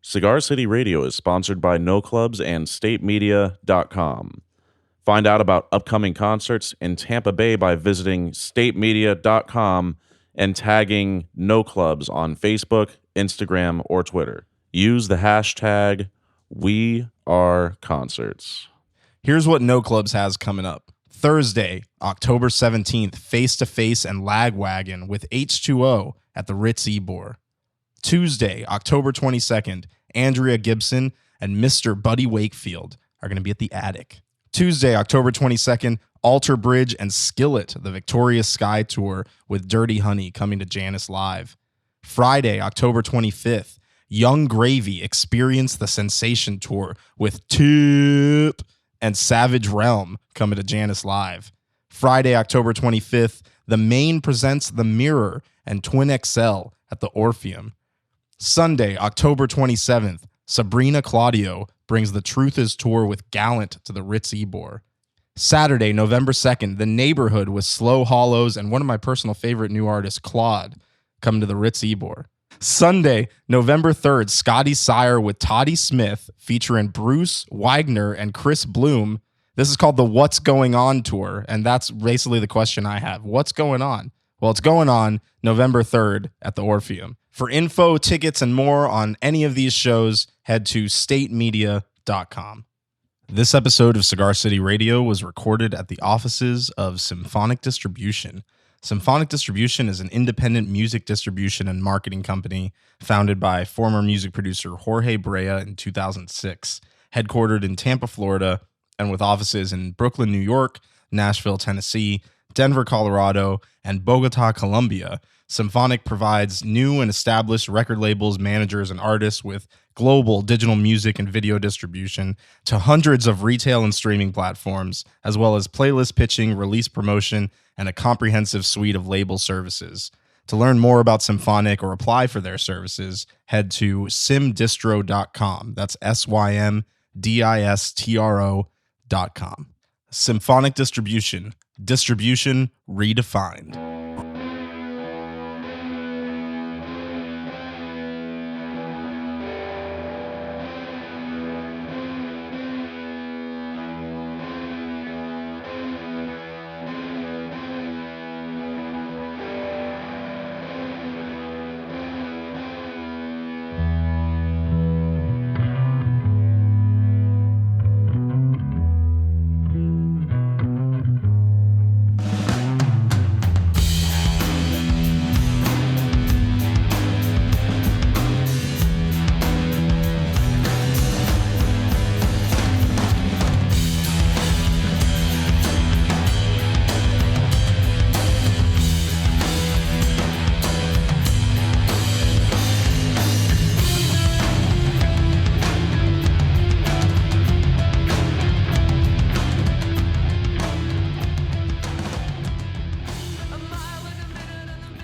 Cigar City Radio is sponsored by No Clubs and StateMedia.com. Find out about upcoming concerts in Tampa Bay by visiting StateMedia.com and tagging No Clubs on Facebook, Instagram, or Twitter. Use the hashtag #WeAreConcerts. Here's what No Clubs has coming up. Thursday, October 17th, Face to Face and Lagwagon with H2O at the Ritz Ybor. Tuesday, October 22nd, Andrea Gibson and Mr. Buddy Wakefield are going to be at the Attic. Tuesday, October 22nd, Alter Bridge and Skillet, the Victorious Sky Tour with Dirty Honey coming to Janice Live. Friday, October 25th, Young Gravy Experience the Sensation Tour with Tip and Savage Realm coming to Janice Live. Friday, October 25th, The Maine presents The Mirror and Twin XL at the Orpheum. Sunday, October 27th, Sabrina Claudio brings the Truth Is Tour with Gallant to the Ritz Ybor. Saturday, November 2nd, The Neighborhood with Slow Hollows and one of my personal favorite new artists, Claude, come to the Ritz Ybor. Sunday, November 3rd, Scotty Sire with Toddy Smith featuring Bruce Wagner and Chris Bloom. This is called the What's Going On Tour, and that's basically the question I have. What's going on? Well, it's going on November 3rd at the Orpheum. For info, tickets, and more on any of these shows, head to statemedia.com. This episode of Cigar City Radio was recorded at the offices of Symphonic Distribution. Symphonic Distribution is an independent music distribution and marketing company founded by former music producer Jorge Brea in 2006, headquartered in Tampa, Florida, and with offices in Brooklyn, New York, Nashville, Tennessee, Denver, Colorado, and Bogota, Colombia. Symphonic provides new and established record labels, managers, and artists with global digital music and video distribution to hundreds of retail and streaming platforms, as well as playlist pitching, release promotion, and a comprehensive suite of label services. To learn more about Symphonic or apply for their services, head to simdistro.com. That's SYMDISTRO.com. Symphonic Distribution. Distribution redefined.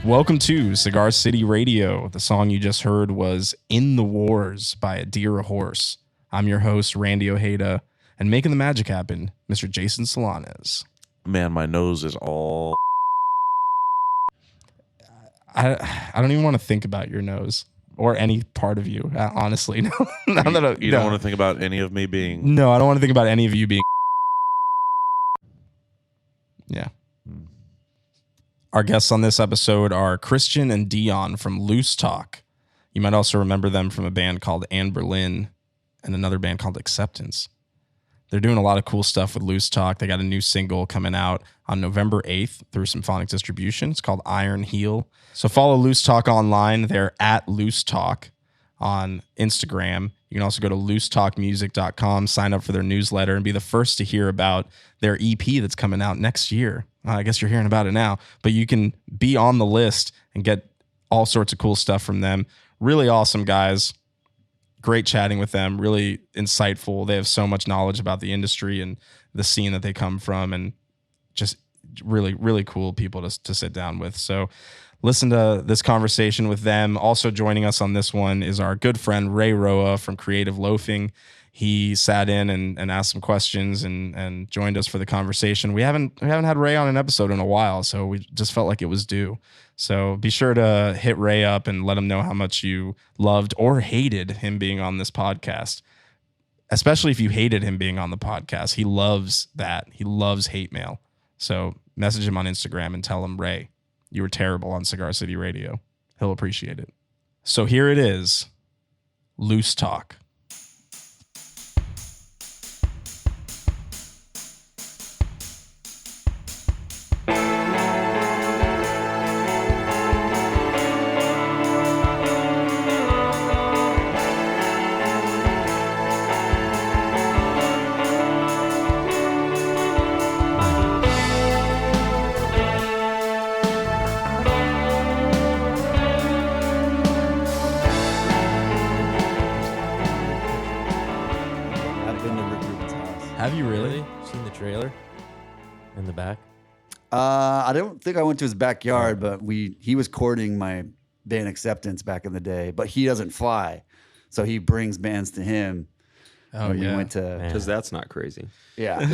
Welcome to Cigar City Radio. The song you just heard was In the Wars by A Deer a Horse. I'm your host, Randy Ojeda, and making the magic happen, Mr. Jason Solanes. Man, my nose is all... I don't even want to think about your nose or any part of you, honestly. You don't want to think about any of me being... No, I don't want to think about any of you being... Yeah. Our guests on this episode are Christian and Dion from Loose Talk. You might also remember them from a band called Anne Berlin and another band called Acceptance. They're doing a lot of cool stuff with Loose Talk. They got a new single coming out on November 8th through Symphonic Distribution. It's called Iron Heel. So follow Loose Talk online. They're at Loose Talk on Instagram. You can also go to loosetalkmusic.com, sign up for their newsletter, and be the first to hear about their EP that's coming out next year. I guess you're hearing about it now, but you can be on the list and get all sorts of cool stuff from them. Really awesome guys. Great chatting with them. Really insightful. They have so much knowledge about the industry and the scene that they come from, and just really, really cool people to sit down with. So listen to this conversation with them. Also joining us on this one is our good friend Ray Roa from Creative Loafing. he sat in and asked some questions and joined us for the conversation. We haven't had Ray on an episode in a while, so we just felt like it was due. So be sure to hit Ray up and let him know how much you loved or hated him being on this podcast. Especially if you hated him being on the podcast. He loves that. He loves hate mail. So message him on Instagram and tell him, Ray, you were terrible on Cigar City Radio. He'll appreciate it. So here it is. Loose talk. Have you really? Seen the trailer in the back? I don't think I went to his backyard, but he was courting my band Acceptance back in the day. But he doesn't fly, so he brings bands to him. Oh, and yeah. we went to Because that's not crazy. yeah.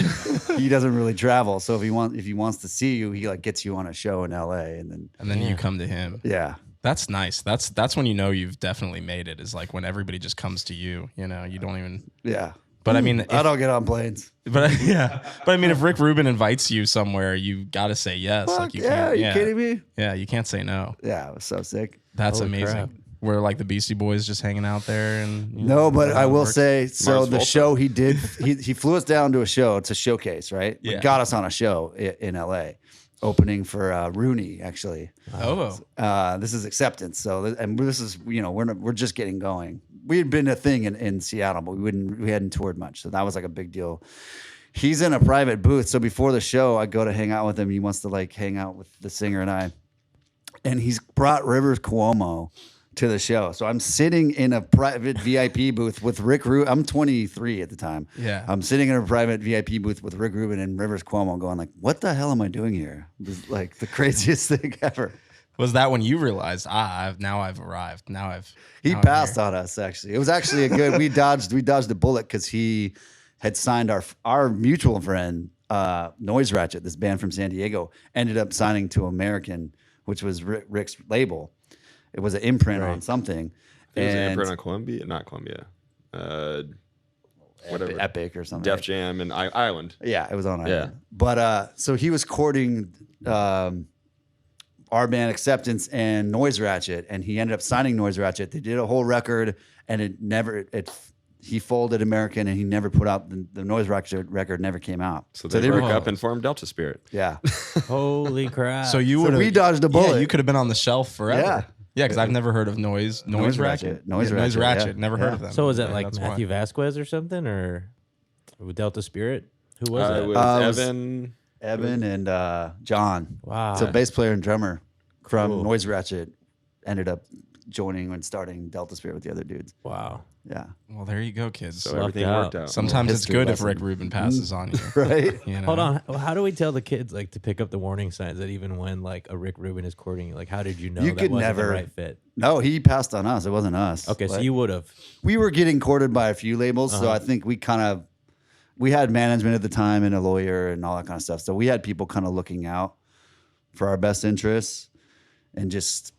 He doesn't really travel, so if he wants to see you, he like gets you on a show in L.A. and then you come to him. yeah. That's nice. That's when you know you've definitely made it, is like when everybody just comes to you. You know, you don't even. Yeah. But I mean, I don't get on planes. But I mean, if Rick Rubin invites you somewhere, you got to say yes. Fuck Like you yeah, can't. are you kidding me? Yeah, you can't say no. Yeah, it was so sick. That's Holy amazing. crap. We're like the Beastie Boys just hanging out there and. No, but I will say, so Mars the Volta. show he did, he flew us down to a show. It's a showcase, right? Yeah. It got us on a show in LA, opening for Rooney, actually. Oh, This is Acceptance. So, and this is, we're just getting going. We had been a thing in Seattle, but we hadn't toured much. So that was like a big deal. He's in a private booth. So before the show, I go to hang out with him. He wants to like hang out with the singer and I. And he's brought Rivers Cuomo to the show. So I'm sitting in a private VIP booth with Rick Rubin. I'm 23 at the time. Yeah. I'm sitting in a private VIP booth with Rick Rubin and Rivers Cuomo going like, what the hell am I doing here? It was like the craziest thing ever. was that when you realized? I've arrived. He now I'm passed here. on us, actually. It was actually a good, we dodged a bullet because he had signed our mutual friend, Noise Ratchet, this band from San Diego, ended up signing to American, which was Rick's label. It was an imprint on something. It was an And imprint on Columbia, not Columbia. Whatever. Epic or something. Def Jam and Island. Yeah, it was on Yeah. Island. But so he was courting our band Acceptance and Noise Ratchet, and he ended up signing Noise Ratchet. They did a whole record, and he folded American, and he never put out the Noise Ratchet record. Never came out. So they were broke up and formed Delta Spirit. yeah. Holy crap. So you So would we dodged a bullet. Yeah, you could have been on the shelf forever. Yeah. Yeah, because I've never heard of Noise Ratchet. Noise Yeah, Ratchet, yeah. Never Yeah. heard of them. So was it Yeah, like that's Matthew why. Vasquez or something, or with Delta Spirit? Who was It it? was it was- Evan. Evan and John. Wow. So bass player and drummer from Cool. Noise Ratchet ended up joining and starting Delta Spirit with the other dudes. Wow. Yeah. Well, there you go, kids. So Lucked everything out. worked out. Sometimes it's history good lesson. if Rick Rubin passes on you. Right. You know? Hold on. How do we tell the kids like to pick up the warning signs that even when like a Rick Rubin is courting you, like how did you know You that could wasn't never- the right fit? No, he passed on us. It wasn't us. Okay, so But you would have. we were getting courted by a few labels, so I think we had management at the time and a lawyer and all that kind of stuff. So we had people kind of looking out for our best interests and just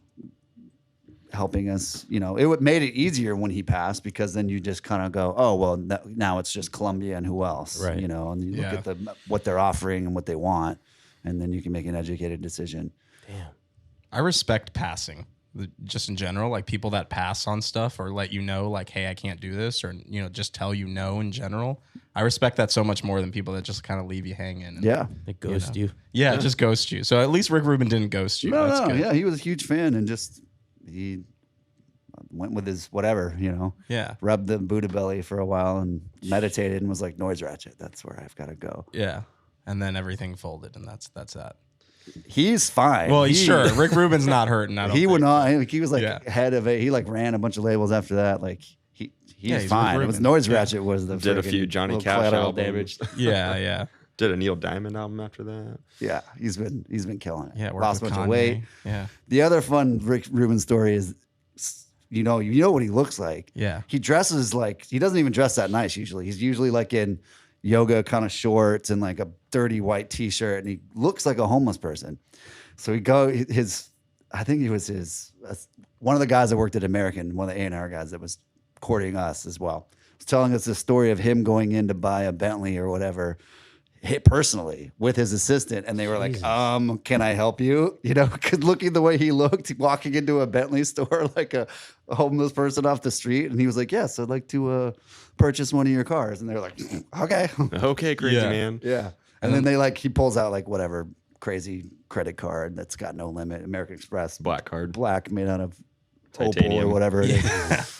helping us. It made it easier when he passed because then you just kind of go, oh well, now it's just Columbia and who else, Right. And you Yeah. look at what they're offering and what they want, and then you can make an educated decision. Damn. I respect passing, just in general, like people that pass on stuff or let you know, like, hey, I can't do this, or just tell you no in general. I respect that so much more than people that just kind of leave you hanging. And, Yeah. They ghost you. yeah, just ghost you. So at least Rick Rubin didn't ghost you. That's No, good. yeah, he was a huge fan and just he went with his whatever, Yeah. rubbed the Buddha belly for a while and meditated and was like, Noise Ratchet, that's where I've got to go. Yeah. And then everything folded, and that's that. He's fine. Well, sure. Rick Rubin's not hurting. I don't He think. went on. He was like Yeah. head of it. He like ran a bunch of labels after that. Like he's he's Rick fine. It was Rubin. Noise Yeah. Ratchet was the Did a friggin' few Johnny little Cash collateral albums. damage. Yeah, yeah. Did a Neil Diamond album after that. Yeah, he's been killing it. Yeah, worked Lost a with bunch Kanye. of weight. Yeah. The other fun Rick Rubin story is you know what he looks like. Yeah. He dresses like, he doesn't even dress that nice usually. He's usually like in yoga kind of shorts and like a dirty white t-shirt, and he looks like a homeless person. So I think he was one of the guys that worked at American, one of the A&R guys that was courting us as well, was telling us the story of him going in to buy a Bentley or whatever, hit personally with his assistant, and they were like, can I help you? You know, 'cause looking the way he looked, walking into a Bentley store like a homeless person off the street, and he was like, yes, I'd like to purchase one of your cars. And they're like, okay. Okay, crazy Yeah. man. Yeah. And then he pulls out like whatever crazy credit card that's got no limit, American Express. Black card. Black, made out of opal or Titanium. whatever it is.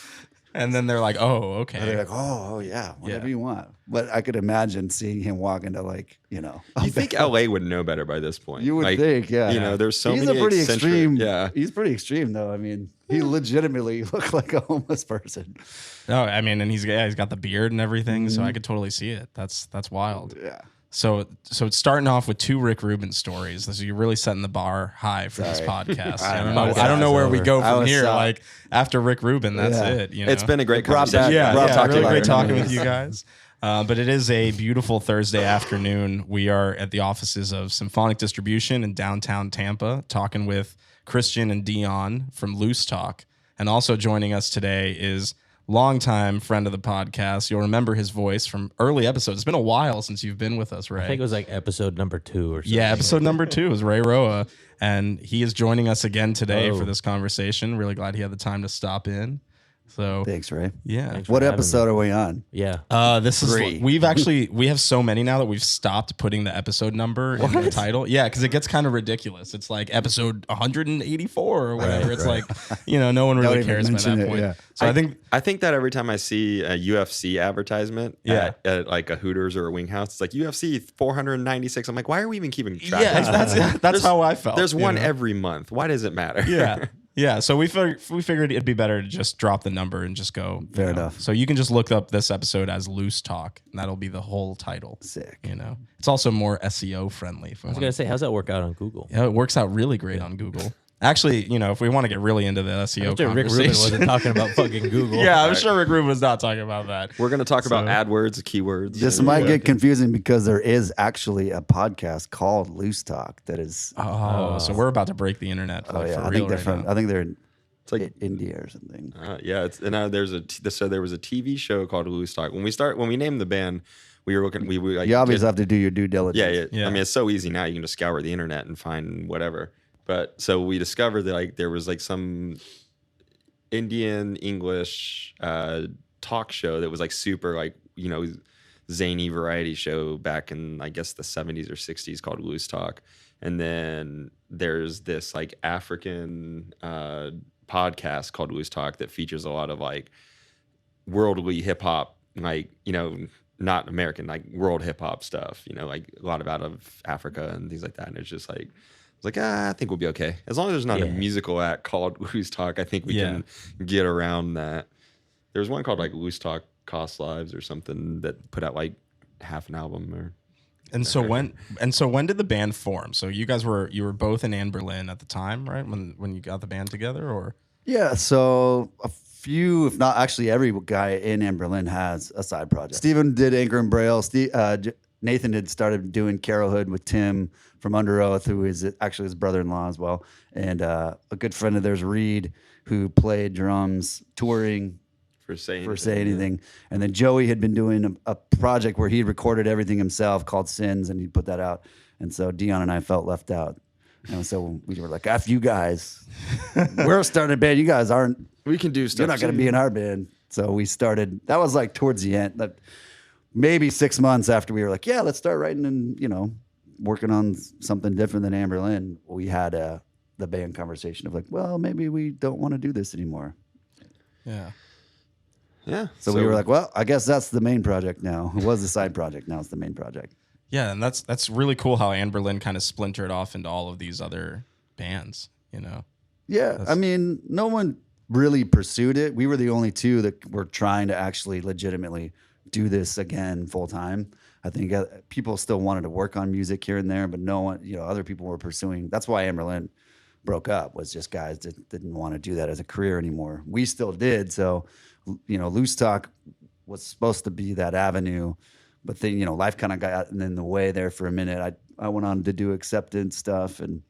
And then they're like, oh, And okay. they're like, oh yeah, whatever Yeah. you want. But I could imagine seeing him walk into like, you know. You think LA would know better by this point? You would Like, think, yeah. You know, there's so he's many a pretty eccentric- extreme. Yeah. He's pretty extreme though. I mean, he legitimately looked like a homeless person. No, I mean, and he's got the beard and everything, so I could totally see it. That's wild. Yeah. So it's starting off with 2 Rick Rubin stories. So you're really setting the bar high for this Sorry. podcast. I I don't know. know. I don't know where we go I from was here. shocked. Like after Rick Rubin, that's Yeah. it. You know? It's been a great brought back- conversation. yeah, Rob yeah, talked really about great it. talking with you guys. But it is a beautiful Thursday afternoon. We are at the offices of Symphonic Distribution in downtown Tampa, talking with Christian and Dion from Loose Talk. And also joining us today is longtime friend of the podcast. You'll remember his voice from early episodes. It's been a while since you've been with us, Ray. I think it was like episode number 2 or something. Yeah, episode number 2 is Ray Roa, and he is joining us again today Oh. for this conversation. Really glad he had the time to stop in. So Thanks, Ray. yeah. Thanks for What having episode are we on? Yeah. This is 3. we have so many now that we've stopped putting the episode number in the title. Yeah, because it gets kind of ridiculous. It's like episode 184 or whatever. Right, it's right. like, no one Don't really even cares by mention that it, point. yeah. So I think that every time I see a UFC advertisement at like a Hooters or a Wing House, it's like UFC 496. I'm like, why are we even keeping track? yeah, of that? that's how I felt. There's you one know? every month. Why does it matter? Yeah. Yeah, so we figured it'd be better to just drop the number and just go. Fair enough. So you can just look up this episode as Loose Talk, and that'll be the whole title. Sick. It's also more SEO friendly. I was going to say, how's that work out on Google? Yeah, it works out really great on Google. Actually, if we want to get really into the SEO I'm sure Rick Rubin conversation, wasn't talking about fucking Google. yeah, I'm sure Rick Rubin was not talking about that. We're going to talk about AdWords, keywords. This might get confusing because there is actually a podcast called Loose Talk that is. Oh, so we're about to break the internet. Oh yeah, for I real think they're right from. now. I think they're in It's like India or something. yeah, there was a TV show called Loose Talk. When we named the band, we were looking. We like You obviously did- have to do your due diligence. yeah. I mean, it's so easy now. You can just scour the internet and find whatever. But so we discovered that like there was like some Indian English talk show that was like super like zany variety show back in I guess the 70s or 60s called Loose Talk. And then there's this like African podcast called Loose Talk that features a lot of like worldly hip hop, like not American, like world hip hop stuff, like a lot of out of Africa and things like that. And it's just like, I was like, I think we'll be okay. As long as there's not a Yeah. musical act called Loose Talk, I think we can get around that. There was one called like Loose Talk Cost Lives or something that put out like half an album or. And so when did the band form? So you guys were both in Anne Berlin at the time, right? When you got the band together, or Yeah, so a few, if not actually every guy in Anne Berlin has a side project. Steven did Anchor and Braille. Nathan had started doing Carol Hood with Tim from Under Oath, who is actually his brother-in-law as well. And a good friend of theirs, Reed, who played drums, touring For Say Anything. And then Joey had been doing a project where he recorded everything himself called Sins, and he put that out. And so Dion and I felt left out. And so we were like, F you guys. We're starting a band. You guys aren't. We can do stuff. You're not going to be in our band. So we started. That was like towards the end. Maybe 6 months after we were like, yeah, let's start writing and, working on something different than Anne Berlin. We had the band conversation of like, well, maybe we don't want to do this anymore. yeah. Yeah. So we were like, well, I guess that's the main project now. It was the side project. Now it's the main project. Yeah, and that's really cool how Anne Berlin kind of splintered off into all of these other bands, Yeah. I mean, no one really pursued it. We were the only two that were trying to actually legitimately do this again full time. I think people still wanted to work on music here and there, but no one, other people were pursuing. That's why Anne Berlin broke up, was just guys that didn't want to do that as a career anymore. We still did. So, Loose Talk was supposed to be that avenue, but then, life kind of got in the way there for a minute. I went on to do Acceptance stuff, and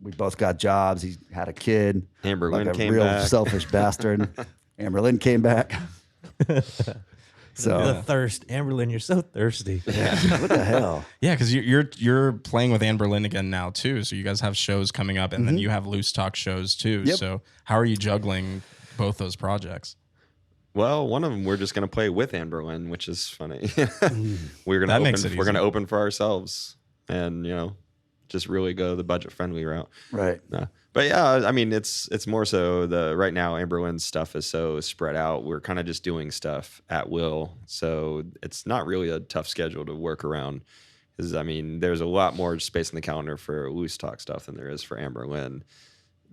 we both got jobs. He had a kid. Amber like Lynn a came real back. selfish bastard. Amber Lynn came back. So The thirst, Amberlyn, you're so thirsty. what the hell? Yeah, because you're playing with Anne Berlin again now too. So you guys have shows coming up, and then you have Loose Talk shows too. Yep. So how are you juggling both those projects? Well, one of them we're just going to play with Anne Berlin, which is funny. We're That going makes to it we're going to easy. open for ourselves, and just really go the budget friendly route. Right. But yeah, I mean, it's more so right now Anne Berlin's stuff is so spread out. We're kind of just doing stuff at will, so it's not really a tough schedule to work around. Because I mean, there's a lot more space in the calendar for Loose Talk stuff than there is for Anne Berlin,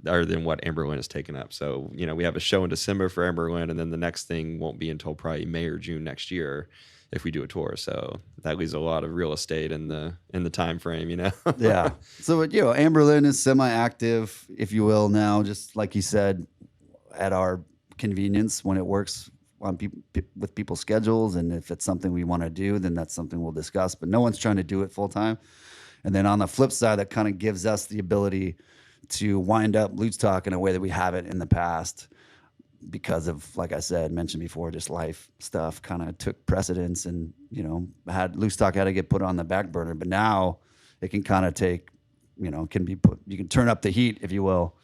or than what Anne Berlin has taken up. So we have a show in December for Anne Berlin, and then the next thing won't be until probably May or June next year if we do a tour. So that leaves a lot of real estate in the time frame. Yeah. So, Anne Berlin is semi-active, if you will, now, just like you said, at our convenience when it works on with people's schedules. And if it's something we want to do, then that's something we'll discuss. But no one's trying to do it full time. And then on the flip side, that kind of gives us the ability to wind up Loose Talk in a way that we haven't in the past, because of, like I said, mentioned before, just life stuff kind of took precedence, and had Loose Talk had to get put on the back burner. But now it can kind of take, can be put. You can turn up the heat, if you will,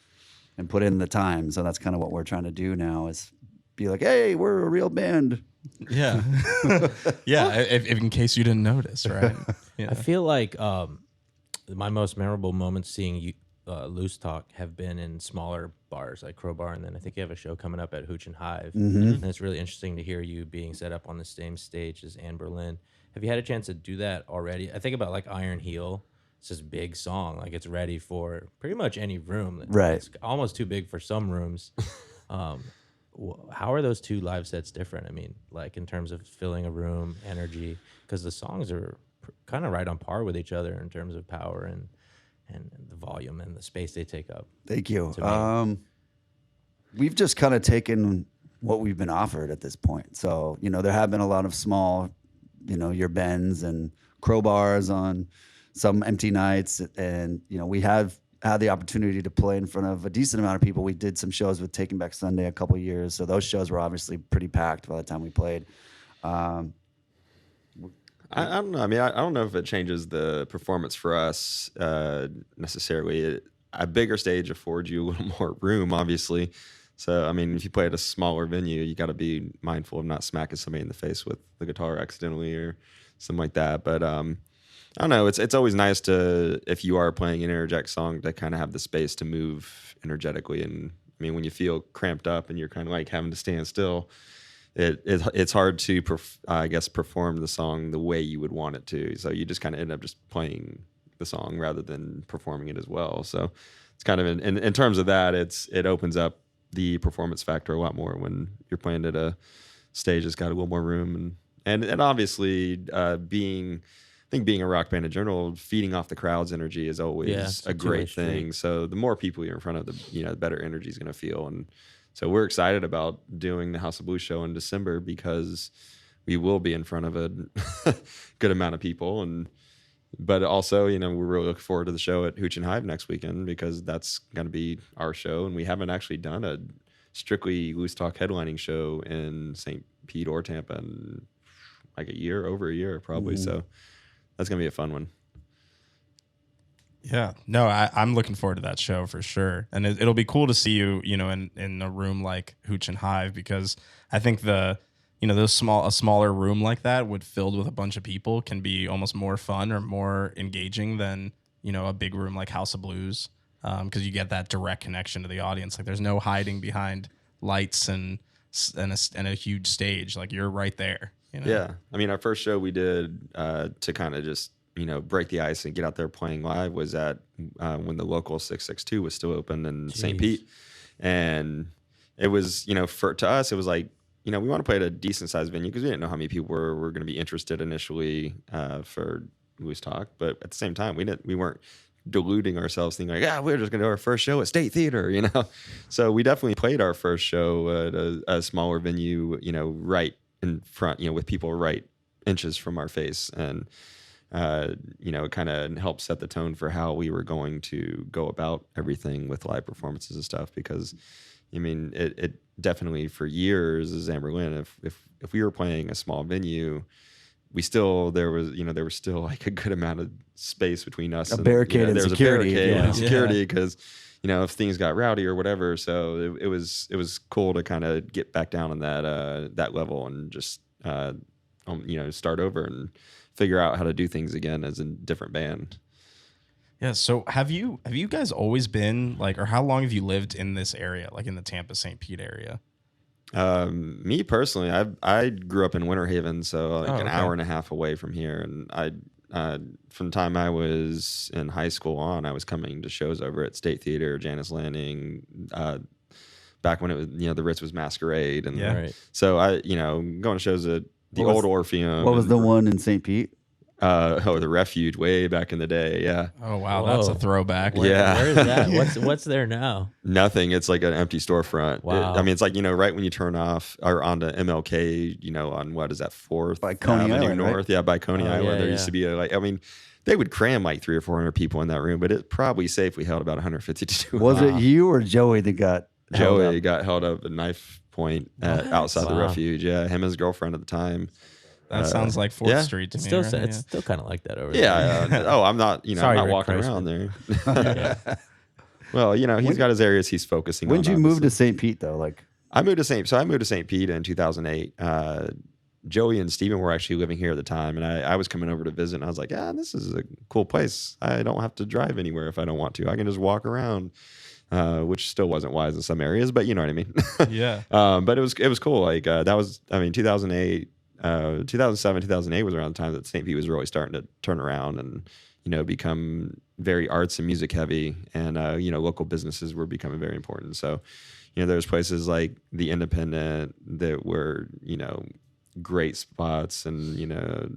and put in the time. So that's kind of what we're trying to do now, is be like, hey, we're a real band. Yeah, yeah. If in case you didn't notice, right? Yeah. I feel like my most memorable moments seeing you Loose Talk have been in smaller bars like Crowbar, and then I think you have a show coming up at Hooch and Hive, and it's really interesting to hear you being set up on the same stage as Anne Berlin. Have you had a chance to do that already? I think about like Iron Heel. It's this big song, like it's ready for pretty much any room. Right. It's almost too big for some rooms. How are those two live sets different? I mean, like in terms of filling a room, energy, because the songs are kind of right on par with each other in terms of power and the volume and the space they take up. Thank you. To me. We've just kind of taken what we've been offered at this point. So, there have been a lot of small, your Bens and Crowbars on some empty nights. And, we have had the opportunity to play in front of a decent amount of people. We did some shows with Taking Back Sunday a couple of years. So those shows were obviously pretty packed by the time we played. I don't know. I mean, I don't know if it changes the performance for us necessarily. A bigger stage affords you a little more room, obviously. So, I mean, if you play at a smaller venue, you got to be mindful of not smacking somebody in the face with the guitar accidentally or something like that. But I don't know. It's always nice to, if you are playing an interject song, to kind of have the space to move energetically. And I mean, when you feel cramped up and you're kind of like having to stand still, it's hard to perform the song the way you would want it to. So you just kind of end up just playing the song rather than performing it as well. So it's kind of in terms of that, it opens up the performance factor a lot more when you're playing at a stage that's got a little more room, and obviously being a rock band in general, feeding off the crowd's energy is always a great thing. So the more people you're in front of, the better energy is going to feel. And so we're excited about doing the House of Blues show in December, because we will be in front of a good amount of people. But also, we're really looking forward to the show at Hooch and Hive next weekend, because that's going to be our show. And we haven't actually done a strictly Loose Talk headlining show in St. Pete or Tampa in like over a year probably. So that's going to be a fun one. Yeah, no, I'm looking forward to that show for sure, and it'll be cool to see you, in a room like Hooch and Hive, because I think a smaller room like that, filled with a bunch of people, can be almost more fun or more engaging than a big room like House of Blues, because you get that direct connection to the audience. Like there's no hiding behind lights and a huge stage. Like you're right there. Yeah, I mean, our first show we did to kind of just break the ice and get out there playing live was at when the local 662 was still open in St. Pete. And it was, to us, it was like, we want to play at a decent sized venue, because we didn't know how many people were going to be interested initially for Loose Talk. But at the same time, we weren't deluding ourselves, thinking like, yeah, we're just gonna do our first show at State Theater, you know. So we definitely played our first show at a smaller venue, you know, right in front, you know, with people right inches from our face, and you know, it kind of helped set the tone for how we were going to go about everything with live performances and stuff. Because, I mean, it definitely for years as Amberlin, if we were playing a small venue, there was still like a good amount of space between us. A barricade and there was security. a barricade Yeah. and security because, you know, if things got rowdy or whatever. So it was cool to kind of get back down on that level and just you know, start over and figure out how to do things again as a different band. Yeah. So have you guys always been like, or how long have you lived in this area, like in the Tampa St. Pete area? Me personally, I grew up in Winter Haven, so like an hour and a half away from here, and from the time I was in high school on, I was coming to shows over at State Theater, Janice Landing, back when it was, you know, the Ritz was Masquerade, and Yeah. Right. so I, you know, going to shows at the What was- old Orpheum. What was and, the one in St. Pete? the Refuge way back in the day? Yeah, Oh wow, that's a Whoa. throwback. Yeah. Where is that? What's there now? nothing. It's like an empty storefront. Wow. I mean, it's like, you know, right when you turn off or onto MLK, you know, on what is that, 4th By Coney Avenue Island, right? North? Yeah, by Coney Oh, Island. yeah, There yeah. used to be I mean, they would cram like 300 or 400 people in that room, but it probably safely held about 150 to 200. Was it you or Joey that got held Joey up? got held up at knife point outside the Wow. Refuge. Yeah, him and his girlfriend at the time. That sounds like 4th yeah. Street to It's me. still, right? it's still kind of like that over Yeah. there. I'm not, you know, Sorry, I'm not Rick walking Kreisman. around there. Well, you know, he's got his areas he's focusing on. When did you move obviously. to St. Pete though? Like, I moved to St. Pete in 2008. Joey and Steven were actually living here at the time, and I was coming over to visit, and I was like, yeah, this is a cool place. I don't have to drive anywhere if I don't want to. I can just walk around, which still wasn't wise in some areas, but you know what I mean. Yeah. But it was cool. Like that was, I mean, 2008, 2007, 2008 was around the time that St. Pete was really starting to turn around and, you know, become very arts and music heavy, and you know, local businesses were becoming very important. So, you know, there's places like the Independent that were, you know, great spots, and you know,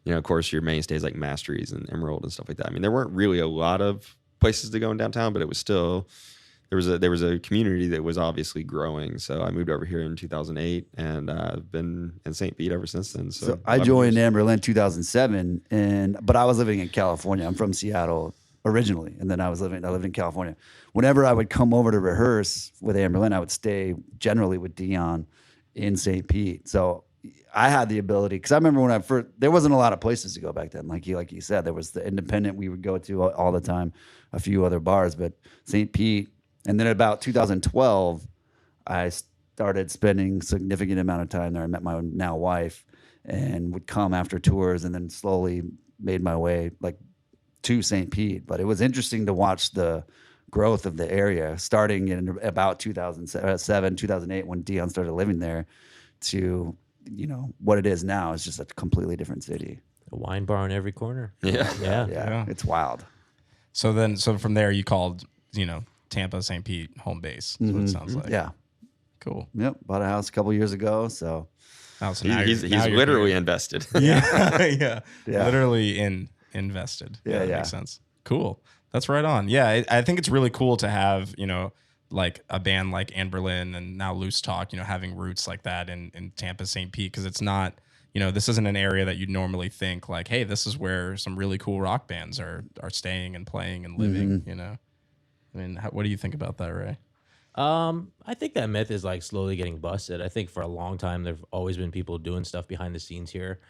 of course, your mainstays like Masteries and Emerald and stuff like that. I mean, there weren't really a lot of places to go in downtown, but it was still there was a community that was obviously growing. So I moved over here in 2008, and I've been in St. Pete ever since then. so I 11 joined years. Amberlin 2007, but I was living in California. I'm from Seattle originally, and then I lived in California. Whenever I would come over to rehearse with Amberlin, I would stay generally with Dion in St. Pete. So I had the ability, because I remember when I first, there wasn't a lot of places to go back then. Like you said, there was the Independent we would go to all the time, a few other bars, but St. Pete. And then about 2012, I started spending significant amount of time there. I met my now wife, and would come after tours, and then slowly made my way like to St. Pete. But it was interesting to watch the growth of the area, starting in about 2007, 2008, when Dion started living there, to, you know, what it is now. Is just a completely different city. A wine bar on every corner. Yeah. Yeah. Yeah. It's wild. So from there you called, you know, Tampa St. Pete home base. That's what it sounds like. Yeah. Cool. Yep. Bought a house a couple years ago. So Oh, so now He's now you're literally here. invested. Yeah. Yeah. Yeah. Literally invested. Yeah, that yeah. makes sense. Cool. That's right on. Yeah. I think it's really cool to have, you know, like a band like Amberlin and now Loose Talk, you know, having roots like that in Tampa St. Pete, because it's not, you know, this isn't an area that you'd normally think like, hey, this is where some really cool rock bands are staying and playing and living, you know. I mean, what do you think about that, Ray? I think that myth is like slowly getting busted. I think for a long time there've always been people doing stuff behind the scenes here.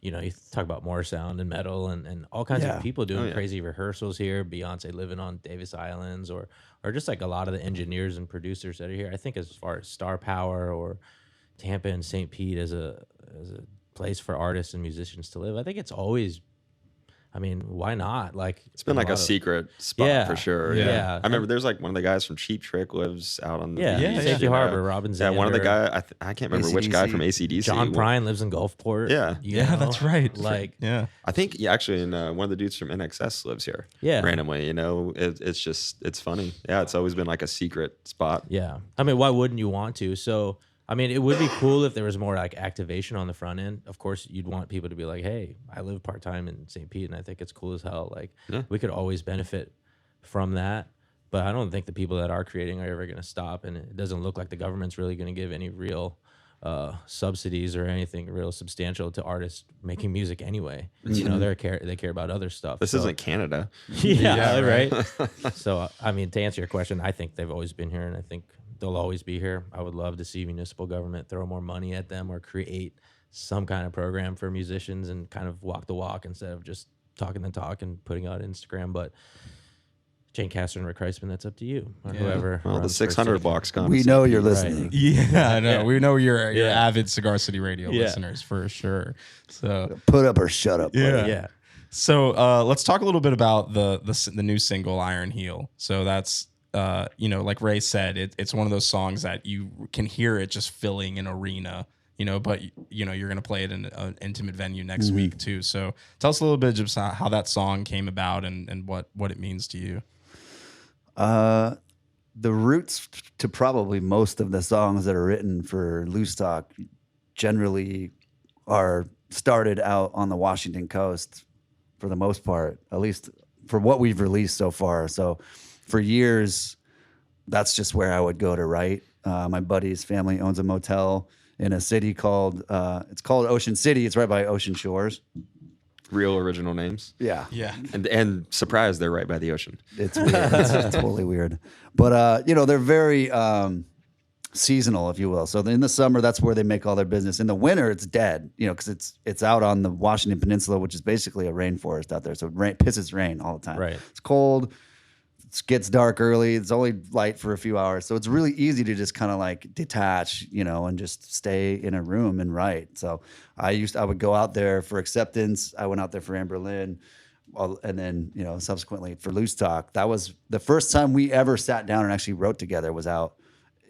You know, you talk about more sound and metal and all kinds Yeah. of people doing Oh, yeah. crazy rehearsals here. Beyonce living on Davis Islands, or just like a lot of the engineers and producers that are here. I think as far as star power or Tampa and St. Pete as a place for artists and musicians to live, I think it's always. I mean, why not? Like, It's been like a lot of- secret spot Yeah. for sure. Yeah. I remember there's like one of the guys from Cheap Trick lives out on Yeah, Yeah, Safety yeah. Harbor, Robin Yeah, Zander. one of the guy I can't remember which guy from ACDC. John Prine lives in Gulfport. Yeah. you Yeah, know? that's right. Like, Yeah. I think actually, one of the dudes from NXS lives here. Yeah. randomly. You know, it's funny. Yeah, it's always been like a secret spot. yeah. I mean, why wouldn't you want to? So I mean, it would be cool if there was more like activation on the front end. Of course, you'd want people to be like, "Hey, I live part time in St. Pete, and I think it's cool as hell." Like, we could always benefit from that. But I don't think the people that are creating are ever going to stop, and it doesn't look like the government's really going to give any real subsidies or anything real substantial to artists making music anyway. You know, they care about other stuff. This isn't Canada. Yeah, right. So, I mean, to answer your question, I think they've always been here, and I think they'll always be here. I would love to see municipal government throw more money at them or create some kind of program for musicians and kind of walk the walk instead of just talking the talk and putting out Instagram. But Jane Castor and Rick Kreisman, that's up to you or whoever. Well, the runs 600 First block's gone. We know you're listening. Yeah, I know. Yeah. We know you're Yeah. avid Cigar City Radio Yeah. listeners for sure. So Put up or shut up. buddy. yeah. Yeah. So let's talk a little bit about the new single Iron Heel. So that's you know, like Ray said, it's one of those songs that you can hear it just filling an arena. You know, but you know you're gonna play it in an intimate venue next week too. So tell us a little bit just how that song came about and what it means to you. The roots to probably most of the songs that are written for Loose Talk generally are started out on the Washington coast for the most part, at least for what we've released so far. So for years, that's just where I would go to write. My buddy's family owns a motel in a city called Ocean City. It's right by Ocean Shores. Real original names. Yeah. Yeah. And surprised they're right by the ocean. It's weird. It's totally weird. But, you know, they're very seasonal, if you will. So in the summer, that's where they make all their business. In the winter, it's dead, you know, because it's out on the Washington Peninsula, which is basically a rainforest out there. So it pisses rain all the time. Right. It's cold. It gets dark early. It's only light for a few hours. So it's really easy to just kind of like detach, you know, and just stay in a room and write. So I would go out there for Acceptance. I went out there for Amberlin. And then, you know, subsequently for Loose Talk. That was the first time we ever sat down and actually wrote together was out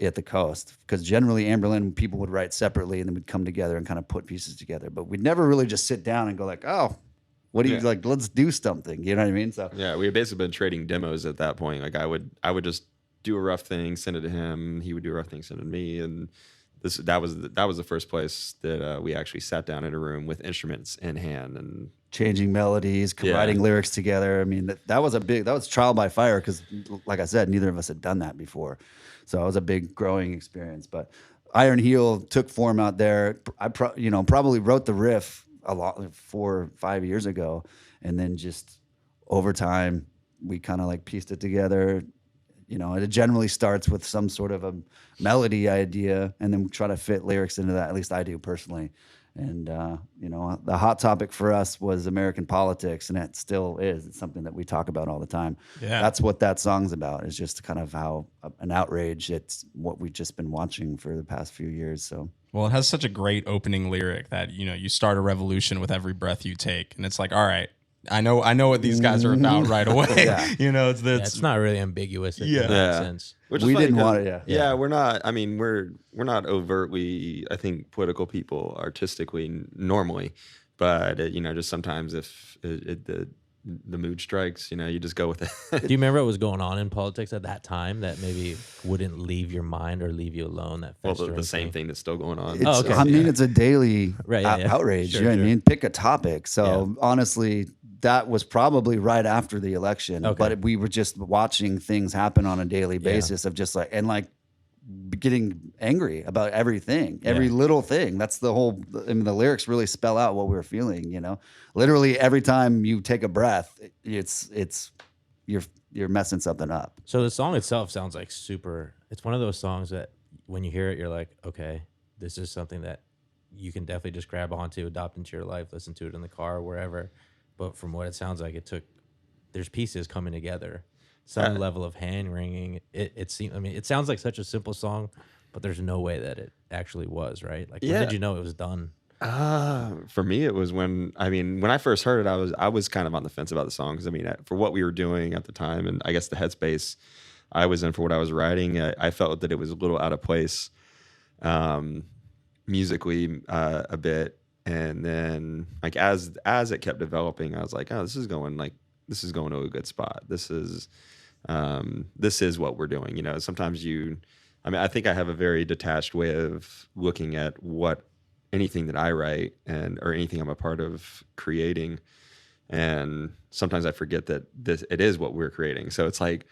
at the coast. Because generally Amberlin, people would write separately and then we'd come together and kind of put pieces together. But we'd never really just sit down and go like, oh, what do you like? Let's do something. You know what I mean? So Yeah, we had basically been trading demos at that point. Like I would just do a rough thing, send it to him. He would do a rough thing, send it to me, and that was the first place that we actually sat down in a room with instruments in hand and changing melodies, writing lyrics together. I mean, that was trial by fire because, like I said, neither of us had done that before. So it was a big growing experience. But Iron Heel took form out there. I probably wrote the riff a lot 4 or 5 years ago, and then just over time we kind of like pieced it together. You know, it generally starts with some sort of a melody idea, and then we try to fit lyrics into that. At least I do personally. And you know, the hot topic for us was American politics, and it still is. It's something that we talk about all the time. Yeah. That's what that song's about. Is just kind of how an outrage. It's what we've just been watching for the past few years. So. Well, it has such a great opening lyric that, you know, you start a revolution with every breath you take. And it's like, all right, I know what these guys are about right away. Yeah. You know, It's not really ambiguous in Yeah. that sense. Which is We funny didn't 'cause- want it, Yeah, we're not. I mean, we're not overtly, I think, political people artistically normally, but you know, just sometimes if the mood strikes, you know, you just go with it. Do you remember what was going on in politics at that time that maybe wouldn't leave your mind or leave you alone? That Well, festering the same thing? thing that's still going on. It's, okay. I mean, it's a daily Right, yeah. outrage. Sure, you know what sure. I mean? Pick a topic. So honestly, that was probably right after the election. Okay. But we were just watching things happen on a daily basis of just like getting angry about everything, every little thing. That's the whole. I mean, the lyrics really spell out what we were feeling. You know, literally every time you take a breath, it's you're messing something up. So the song itself sounds like super. It's one of those songs that when you hear it, you're like, okay, this is something that you can definitely just grab onto, adopt into your life, listen to it in the car, wherever. But from what it sounds like, there's pieces coming together, some level of hand wringing. It seems. I mean, it sounds like such a simple song, but there's no way that it actually was, right? Like, when Yeah. did you know it was done? For me, it was when I first heard it, I was kind of on the fence about the song because I mean, for what we were doing at the time, and I guess the headspace I was in for what I was writing, I felt that it was a little out of place, musically a bit. And then like as it kept developing, I was like, oh, this is going to a good spot. This is what we're doing. You know, sometimes you I mean, I think I have a very detached way of looking at what anything that I write or anything I'm a part of creating. And sometimes I forget that it is what we're creating. So it's like,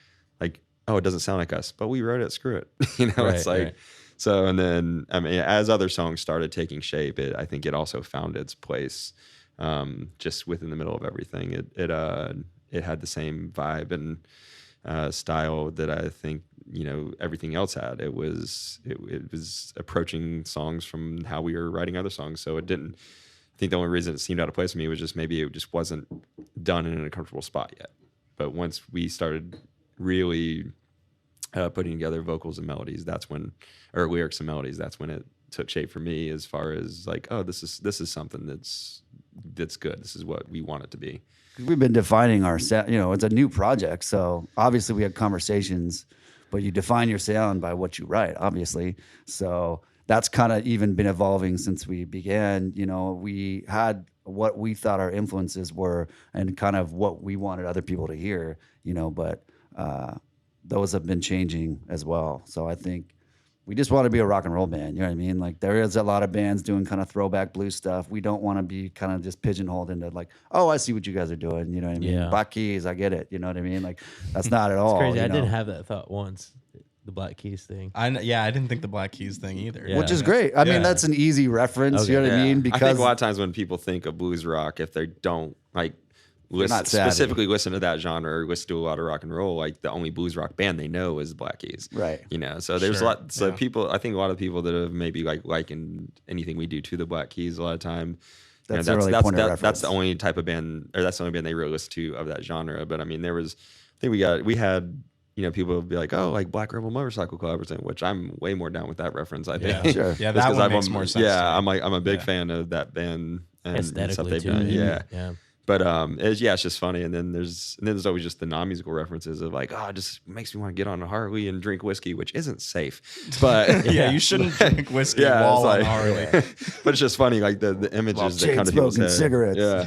oh, it doesn't sound like us, but we wrote it. Screw it. It's like, right. so, and then, I mean, as other songs started taking shape, I think it also found its place, just within the middle of everything. It had the same vibe and style that I think, everything else had. It was approaching songs from how we were writing other songs. So it didn't, I think the only reason it seemed out of place to me was just maybe it just wasn't done in a comfortable spot yet. But once we started really putting together vocals and melodies, or lyrics and melodies, that's when it took shape for me, as far as like, oh, this is something that's good. This is what we want it to be. We've been defining our sound. It's a new project, so obviously we had conversations, but you define your sound by what you write, obviously. So that's kind of even been evolving since we began. We had what we thought our influences were and kind of what we wanted other people to hear, but those have been changing as well. So I think we just want to be a rock and roll band. You know what I mean? Like, there is a lot of bands doing kind of throwback blues stuff. We don't want to be kind of just pigeonholed into like, oh, I see what you guys are doing. You know what I mean? Yeah. Black Keys, I get it. You know what I mean? Like, that's not at all. It's crazy. you I know? didn't have that thought once. The Black Keys thing. I didn't think the Black Keys thing either. Yeah. Which is great. I mean, that's an easy reference. You know what I mean? I Because think a lot of times when people think of blues rock, if they don't like not savvy. specifically listen to that genre or listen to a lot of rock and roll, like the only blues rock band they know is Black Keys. Right. So there's Sure. a lot. So Yeah. people, I think a lot of people that have maybe likened anything we do to the Black Keys a lot of time. That's an early point of reference. That's the only type of band, or that's the only band they really listen to of that genre. But I mean, I think we had. People would be like, oh, like Black Rebel Motorcycle Club or something, which I'm way more down with that reference, I think. Yeah, Sure. yeah, Just that 'cause one makes more sense. Yeah, to me. I'm a big fan of that band and stuff Aesthetically they've too. done. maybe. Yeah. But it's just funny. And then there's always just the non-musical references of like, oh, it just makes me want to get on a Harley and drink whiskey, which isn't safe. But yeah, you shouldn't drink whiskey yeah, while it's on like- Harley. but it's just funny, like the images that come to people's chain-smoking head. cigarettes. Yeah.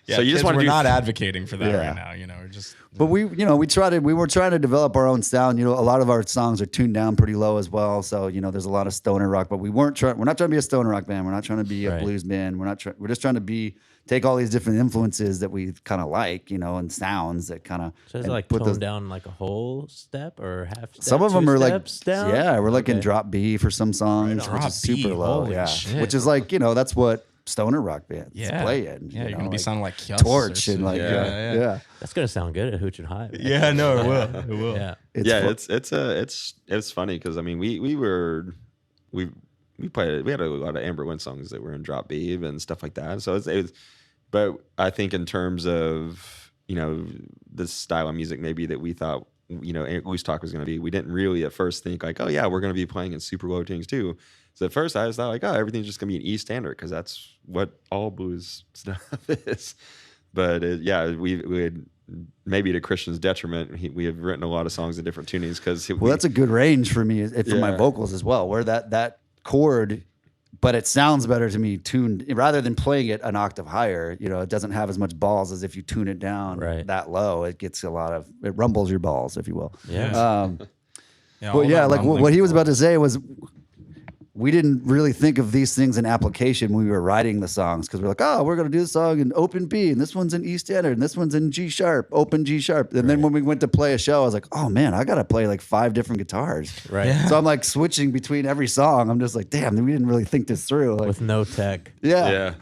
Yeah, So you just kids, want to we're do not advocating for that Yeah. right now. We're just But we were trying to develop our own sound. A lot of our songs are tuned down pretty low as well. So, there's a lot of stoner rock, but we're not trying to be a stoner rock band. We're not trying to be a Right. blues band. We're just trying to take all these different influences that we kind of like, and sounds that kind of. So is it like toned down like a whole step or half step? Some of them two are like, steps down? yeah, we're like in Okay. drop B for some songs, which Drop is super B, low. holy Yeah. shit. Which is like, that's what stoner rock bands play in. Yeah, you're gonna be like sounding like Kios Torch or and like, something. yeah. That's gonna sound good at Hooch and Hive. Yeah, no, it will. It will. Yeah. It's funny because I mean we played, we had a lot of Amber Wind songs that were in drop B and stuff like that. So but I think in terms of the style of music maybe that we thought Loose Talk was going to be, we didn't really at first think like, oh yeah, we're going to be playing in super low tunes too. So at first I just thought like, oh, everything's just going to be an E standard because that's what all blues stuff is. But we had, maybe to Christian's detriment, we have written a lot of songs in different tunings because That's a good range for me, for my Yeah. vocals as well, where that chord, but it sounds better to me tuned rather than playing it an octave higher. It doesn't have as much balls as if you tune it down Right. that low. It gets it rumbles your balls, if you will. Yeah. Yeah, But all yeah, that like rumbling what he was stuff. about to say was, we didn't really think of these things in application when we were writing the songs because we're like, oh, we're going to do the song in open B and this one's in E standard and this one's in G sharp, open G sharp. And then when we went to play a show, I was like, oh man, I got to play like 5 different guitars. Right. Yeah. So I'm like switching between every song. I'm just like, damn, we didn't really think this through. Like, With no tech. yeah.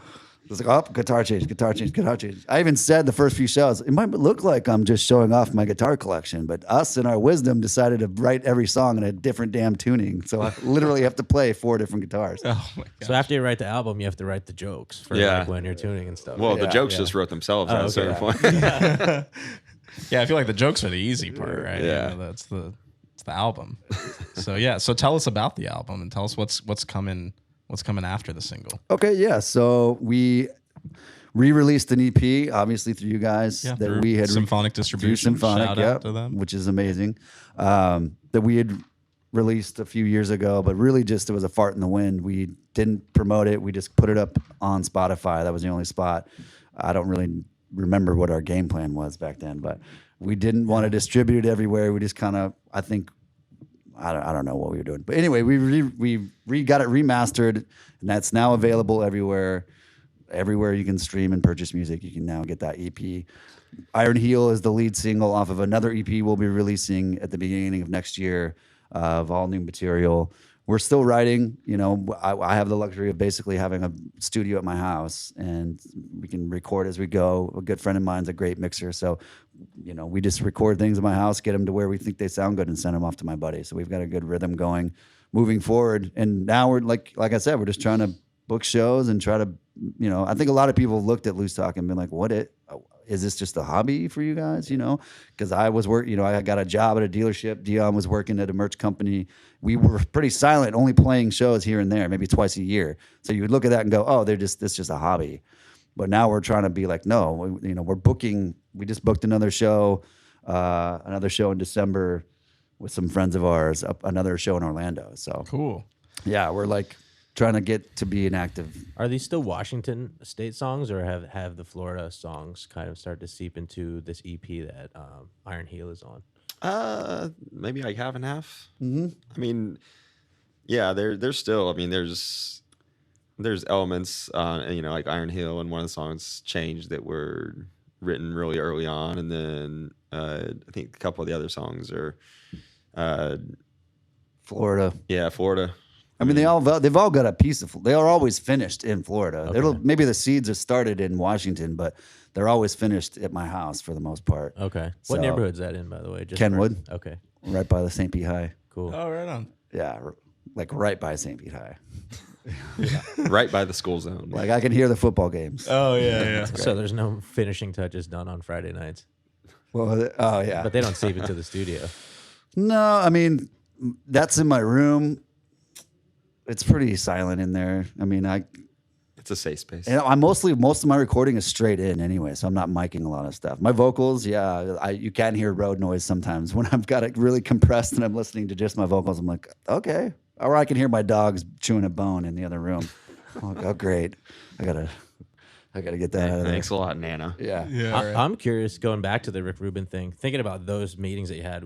It's like, oh, guitar change. I even said the first few shows, it might look like I'm just showing off my guitar collection, but us in our wisdom decided to write every song in a different damn tuning. So I literally have to play 4 different guitars. Oh my god. So after you write the album, you have to write the jokes for Yeah. like when you're tuning and stuff. well, the Yeah, jokes yeah. just wrote themselves Oh, at a okay. certain point. Yeah, I feel like the jokes are the easy part, right? Yeah. It's the album. So tell us about the album and tell us what's coming after the single. Okay, yeah. So we re-released an EP, obviously through you guys Yeah, that through we had Symphonic through Distribution. Symphonic, Shout yeah, out to them. which is amazing. That we had released a few years ago, but really just it was a fart in the wind. We didn't promote it. We just put it up on Spotify. That was the only spot. I don't really remember what our game plan was back then, but we didn't want to distribute it everywhere. We just kind of, I think, I don't know what we were doing. But anyway, we got it remastered, and that's now available everywhere. Everywhere you can stream and purchase music, you can now get that EP. Iron Heel is the lead single off of another EP we'll be releasing at the beginning of next year of all new material. We're still writing. You know, I have the luxury of basically having a studio at my house, and we can record as we go. A good friend of mine's a great mixer, so you know, we just record things in my house, get them to where we think they sound good, and send them off to my buddy. So we've got a good rhythm going, moving forward. And now we're like I said, we're just trying to book shows and try to, you know, I think a lot of people have looked at Loose Talk and been like, is this just a hobby for you guys? You know, because I was working, you know, I got a job at a dealership. Dion was working at a merch company. We were pretty silent, only playing shows here and there, maybe twice a year. So you would look at that and go, oh, it's just a hobby. But now we're trying to be like, no, you know, we're booking. We just booked another show in December with some friends of ours, another show in Orlando. So Cool. yeah, we're like trying to get to be an active. Are these still Washington State songs, or have the Florida songs kind of started to seep into this EP that Iron Heel is on? Maybe like half and half. Mm-hmm. I mean, yeah, there's still. I mean, there's elements, you know, like Iron Heel, and one of the songs changed that were written really early on, and then I think a couple of the other songs are Florida. Yeah, Florida. I mean, they've all got a piece of. They are always finished in Florida. Okay. Maybe the seeds are started in Washington, but they're always finished at my house for the most part. Okay. So- What neighborhood's that in, by the way? Just Kenwood. Okay. Right by the St. Pete High. Cool. Oh, right on. Yeah, like right by St. Pete High. Right by the school zone. Like I can hear the football games. Oh, yeah. So there's no finishing touches done on Friday nights, Well, oh yeah. but they don't seep into the studio. No, I mean that's in my room. It's pretty silent in there. I mean, It's a safe space. most of my recording is straight in anyway, so I'm not miking a lot of stuff. My vocals, yeah, you can hear road noise sometimes when I've got it really compressed and I'm listening to just my vocals. I'm like, okay, or I can hear my dogs chewing a bone in the other room. I'm like, oh, great, I gotta get that out of there. Thanks a lot, Nana. Yeah, I'm curious, going back to the Rick Rubin thing, thinking about those meetings that you had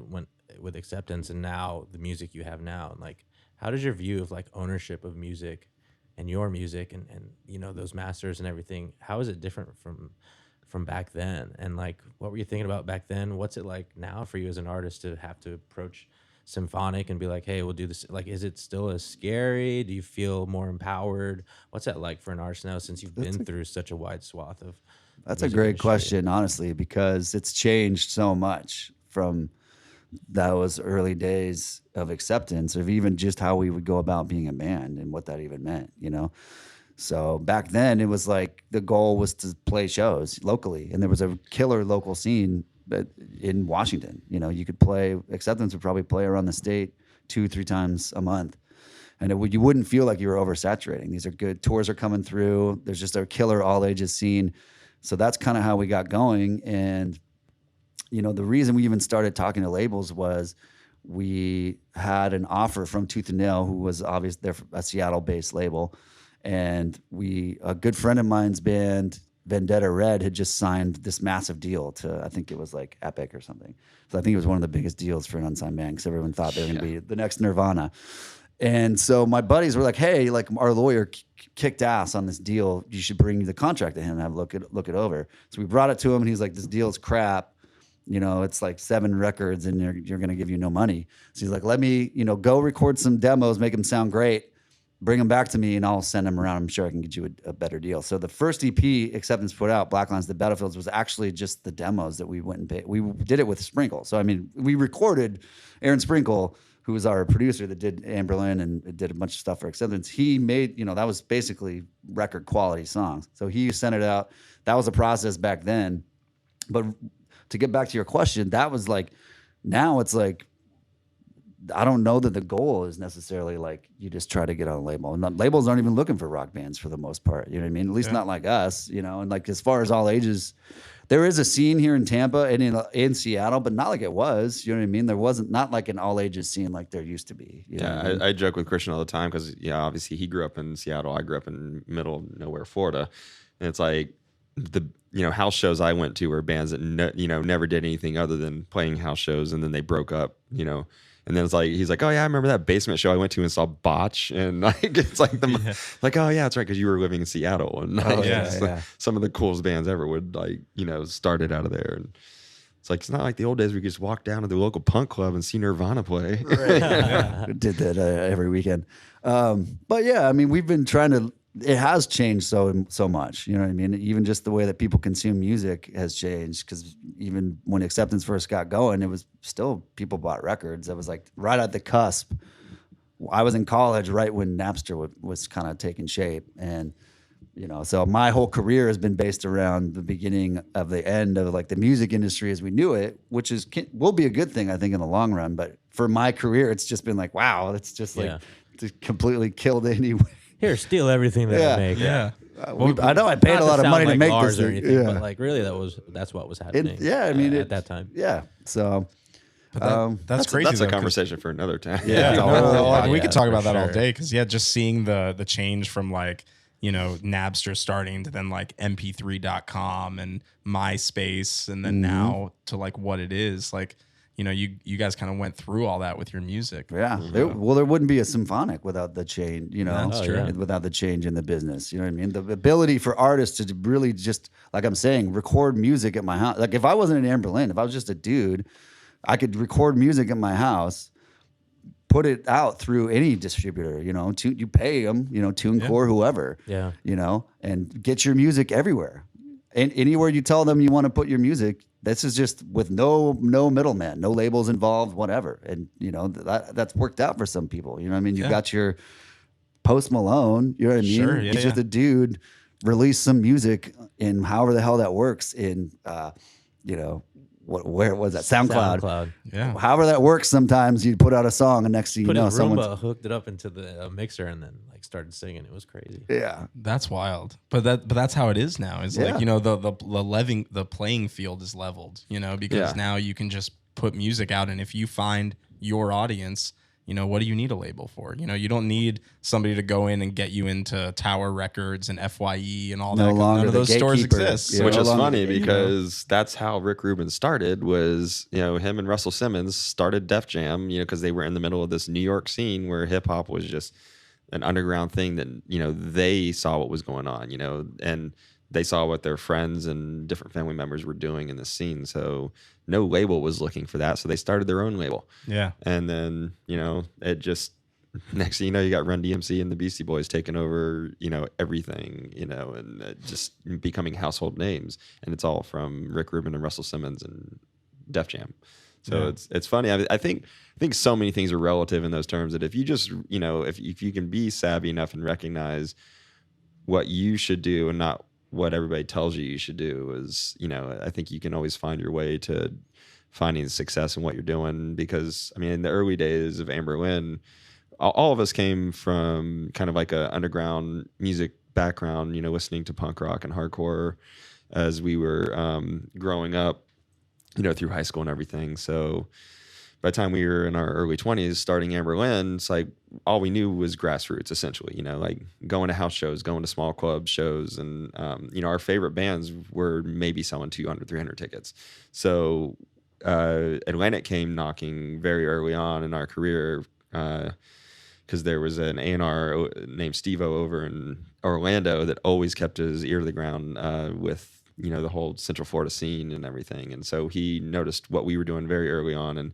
with Acceptance, and now the music you have now, and like, how does your view of like ownership of music and your music and you know, those masters and everything, how is it different from back then? And like, what were you thinking about back then? What's it like now for you as an artist to have to approach Symphonic and be like, hey, we'll do this? Like, is it still as scary? Do you feel more empowered? What's that like for an artist now, since you've been through such a wide swath of that's a music great industry? question, honestly, because it's changed so much from those early days of Acceptance, of even just how we would go about being a band and what that even meant, you know? So back then it was like the goal was to play shows locally, and there was a killer local scene but in Washington. You know, you could play, Acceptance would probably play around the state 2-3 times a month. And you wouldn't feel like you were oversaturating. These are good tours are coming through. There's just a killer all ages scene. So that's kind of how we got going. And you know, the reason we even started talking to labels was we had an offer from Tooth and Nail, who was obviously they're a Seattle-based label, and a good friend of mine's band, Vendetta Red, had just signed this massive deal to, I think it was like Epic or something. So I think it was one of the biggest deals for an unsigned band, because everyone thought they were going to be the next Nirvana. And so my buddies were like, hey, like our lawyer kicked ass on this deal. You should bring the contract to him and have look it over. So we brought it to him, and he's like, this deal's crap. You know, it's like 7 records and you're going to give you no money. So he's like, let me, you know, go record some demos, make them sound great, bring them back to me, and I'll send them around. I'm sure I can get you a better deal. So the first EP Acceptance put out, Black Lines, The Battlefields, was actually just the demos that we went and paid. We did it with Sprinkle. So, I mean, we recorded Aaron Sprinkle, who was our producer that did Amberlin and did a bunch of stuff for Acceptance. He made, you know, that was basically record quality songs. So he sent it out. That was a process back then. But to get back to your question, that was like, now it's like, I don't know that the goal is necessarily like you just try to get on a label. And labels aren't even looking for rock bands for the most part. You know what I mean? At least not like us, you know. And like as far as all ages, there is a scene here in Tampa and in Seattle, but not like it was. You know what I mean? There wasn't not like an all ages scene like there used to be. You know what I mean? I joke with Christian all the time because, yeah, obviously he grew up in Seattle. I grew up in middle nowhere, Florida. And it's like house shows I went to were bands that, never did anything other than playing house shows. And then they broke up, And then it's like he's like, oh yeah, I remember that basement show I went to and saw Botch, and like it's like like, oh yeah, that's right, because you were living in Seattle, and like, some of the coolest bands ever would like started out of there. And it's like, it's not like the old days where you just walk down to the local punk club and see Nirvana play. Did that every weekend. But yeah, I mean, we've been trying to. It has changed so much. You know what I mean? Even just the way that people consume music has changed. Because even when Acceptance first got going, it was still people bought records. It was like right at the cusp. I was in college right when Napster was kind of taking shape, and so my whole career has been based around the beginning of the end of like the music industry as we knew it, which will be a good thing, I think, in the long run. But for my career, it's just been like, wow, it's just like it's completely killed anyway. Here, steal everything that I make. Yeah. I know I paid a lot of money to make this or thing. anything, Yeah. but like really, that's what was happening. I mean, at that time. Yeah. So That's crazy. That's though, a 'cause- conversation for another time. Yeah, Yeah, we could talk about that all sure. day because just seeing the change from like Napster starting to then like MP3.com and MySpace and then now to like what it is like. You guys kind of went through all that with your music. yeah. There wouldn't be a symphonic without the change, That's true. yeah. without the change in the business. You know what I mean? The ability for artists to really just, like I'm saying, record music at my house. Like if I wasn't in Berlin, if I was just a dude, I could record music at my house, put it out through any distributor, you pay them, TuneCore, whoever, Yeah. and get your music everywhere. And anywhere you tell them you want to put your music, this is just with no middleman, no labels involved, whatever. And that's worked out for some people. You know what I mean? You've got your Post Malone, you know what I mean? Sure, yeah, He's just a dude, release some music in however the hell that works in where was that? SoundCloud. Yeah. However that works, sometimes you put out a song and next thing you Put know, his someone's Roomba, hooked it up into the mixer, and then like started singing. It was crazy. yeah. That's wild. But that's how it is now. It's like, the playing field is leveled, because now you can just put music out, and if you find your audience, what do you need a label for? You don't need somebody to go in and get you into Tower Records and FYE and all No that. longer None of the those stores gatekeeper. exist. Yeah. Which No is longer funny the gatekeeper. because that's how Rick Rubin started. Was him and Russell Simmons started Def Jam, because they were in the middle of this New York scene where hip hop was just an underground thing that they saw what was going on, and they saw what their friends and different family members were doing in the scene. So no label was looking for that, so they started their own label. Yeah. And then it just next thing you know, you got Run DMC and the Beastie Boys taking over, everything, and just becoming household names. And it's all from Rick Rubin and Russell Simmons and Def Jam. So it's funny. I think so many things are relative in those terms that if you just, if you can be savvy enough and recognize what you should do and not what everybody tells you should do is, I think you can always find your way to finding success in what you're doing. Because in the early days of Anberlin, all of us came from kind of like a underground music background, listening to punk rock and hardcore as we were growing up, through high school and everything. So by the time we were in our early 20s, starting Anberlin, it's like all we knew was grassroots, essentially, like going to house shows, going to small club shows. And, our favorite bands were maybe selling 200, 300 tickets. So Atlantic came knocking very early on in our career, because there was an A&R named Steve-O over in Orlando that always kept his ear to the ground with, the whole Central Florida scene and everything. And so he noticed what we were doing very early on.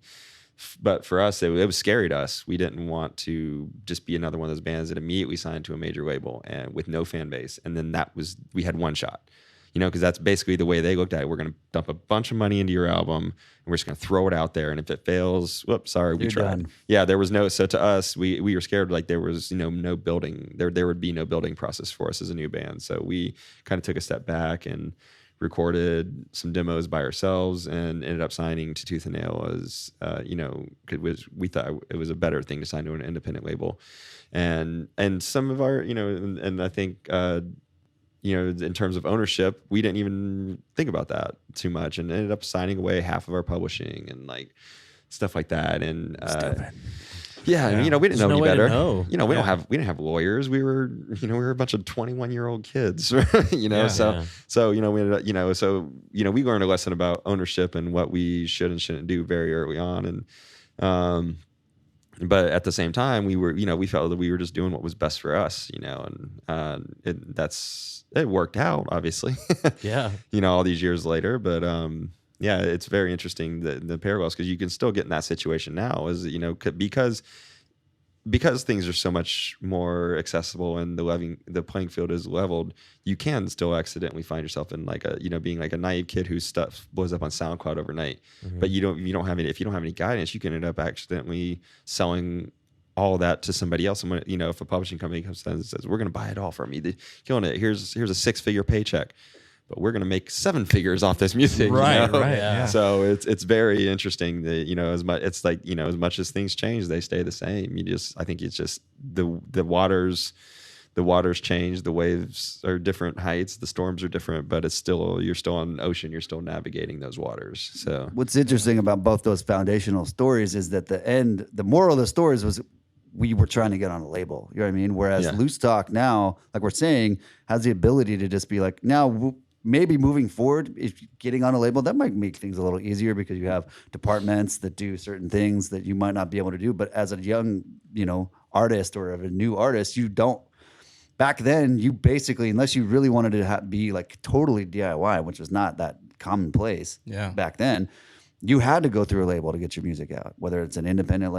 But for us, it was scary to us. We didn't want to just be another one of those bands that immediately signed to a major label and with no fan base. And then we had one shot. Because that's basically the way they looked at it. We're going to dump a bunch of money into your album, and we're just going to throw it out there. And if it fails, whoops, sorry, we You're tried. done. Yeah, there was no. So to us, we were scared like there was no building. There would be no building process for us as a new band. So we kind of took a step back and recorded some demos by ourselves, and ended up signing to Tooth and Nail as we thought it was a better thing to sign to an independent label, and some of our and I think. In terms of ownership, we didn't even think about that too much, and ended up signing away half of our publishing and like stuff like that. And we didn't There's know no any way to better. know. We didn't have lawyers. We were a bunch of 21-year-old kids. So we ended up, we learned a lesson about ownership and what we should and shouldn't do very early on. And but at the same time, we felt that we were just doing what was best for us, and it worked out, obviously. Yeah. All these years later, but yeah, it's very interesting the parallels, because you can still get in that situation now, because things are so much more accessible and the playing field is leveled. You can still accidentally find yourself in like being like a naive kid whose stuff blows up on SoundCloud overnight. But if you don't have any guidance, you can end up accidentally selling all that to somebody else. And if a publishing company comes down and says, "We're going to buy it all from you, killing it. Here's a 6-figure paycheck, but we're going to make 7 figures off this music." Right. Yeah. So it's very interesting that, as much as things change, they stay the same. I think it's just the waters change, the waves are different heights, the storms are different, but you're still on ocean, you're still navigating those waters. So What's interesting about both those foundational stories is that the moral of the stories was we were trying to get on a label. You know what I mean? Whereas Yeah. Loose Talk now, like we're saying, has the ability to just be like, now maybe moving forward, if getting on a label, that might make things a little easier because you have departments that do certain things that you might not be able to do. But as a young, artist or a new artist, you don't. Back then, you basically, unless you really wanted to be like totally DIY, which was not that commonplace back then, you had to go through a label to get your music out, whether it's an independent,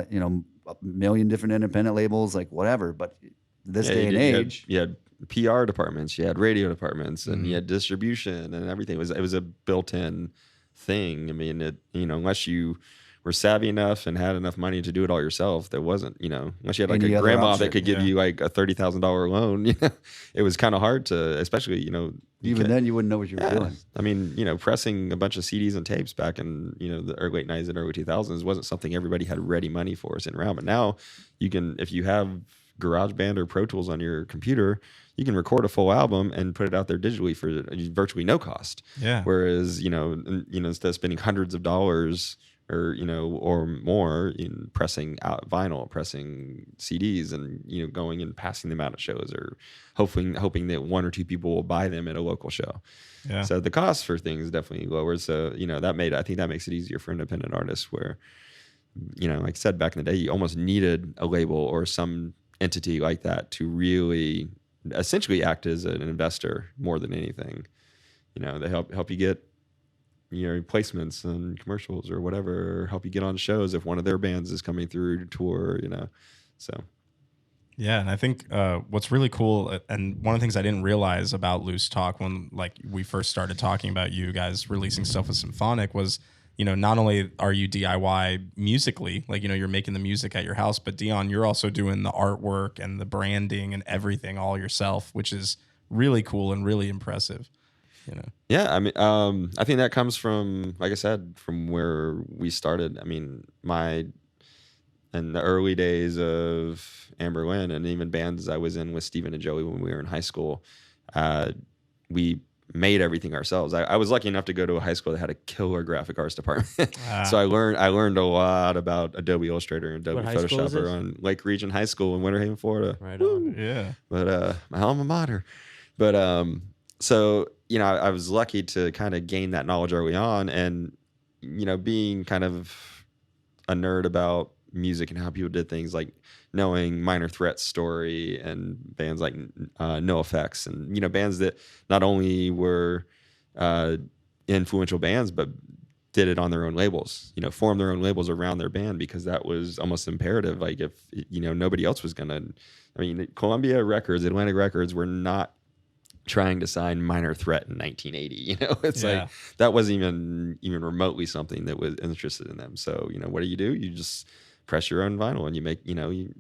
a million different independent labels, like whatever. But this day and age, you had PR departments, you had radio departments, and you had distribution and everything. It was a built-in thing. I mean, unless you were savvy enough and had enough money to do it all yourself, there wasn't, unless you had like Any a other grandma option. that could give you like a $30,000 loan, it was kind of hard to, especially, even then you wouldn't know what you were doing. I mean, pressing a bunch of CDs and tapes back in, the late 90s and early 2000s wasn't something everybody had ready money for sitting around. But now you can, if you have GarageBand or Pro Tools on your computer, you can record a full album and put it out there digitally for virtually no cost. Yeah. Whereas, instead of spending hundreds of dollars or more in pressing out vinyl, pressing CDs, and going and passing them out at shows, or hoping that 1 or 2 people will buy them at a local show. Yeah. So the cost for things definitely lowered. So I think that makes it easier for independent artists, where like I said, back in the day, you almost needed a label or some entity like that to really essentially act as an investor more than anything. They help you get placements and commercials or whatever, or help you get on shows if one of their bands is coming through your tour, so. Yeah, and I think what's really cool, and one of the things I didn't realize about Loose Talk when we first started talking about you guys releasing stuff with Symphonic was, not only are you DIY musically, you're making the music at your house, but Dion, you're also doing the artwork and the branding and everything all yourself, which is really cool and really impressive. Yeah, I mean, I think that comes from, like I said, from where we started. I mean, in the early days of Amber Lynn, and even bands I was in with Steven and Joey when we were in high school, we made everything ourselves. I was lucky enough to go to a high school that had a killer graphic arts department. So I learned a lot about Adobe Illustrator and Adobe What high school is Photoshop this? on Lake Region High School in Winter Haven, Florida. Right on. Yeah. But my alma mater. But so I was lucky to kind of gain that knowledge early on, and being kind of a nerd about music and how people did things, like knowing Minor Threat's story and bands like NoFX, and bands that not only were influential bands but did it on their own labels, formed their own labels around their band, because that was almost imperative. Like if nobody else was gonna, Columbia Records, Atlantic Records were not trying to sign Minor Threat in 1980. It's like that wasn't even remotely something that was interested in them. So what do? You just press your own vinyl and you make,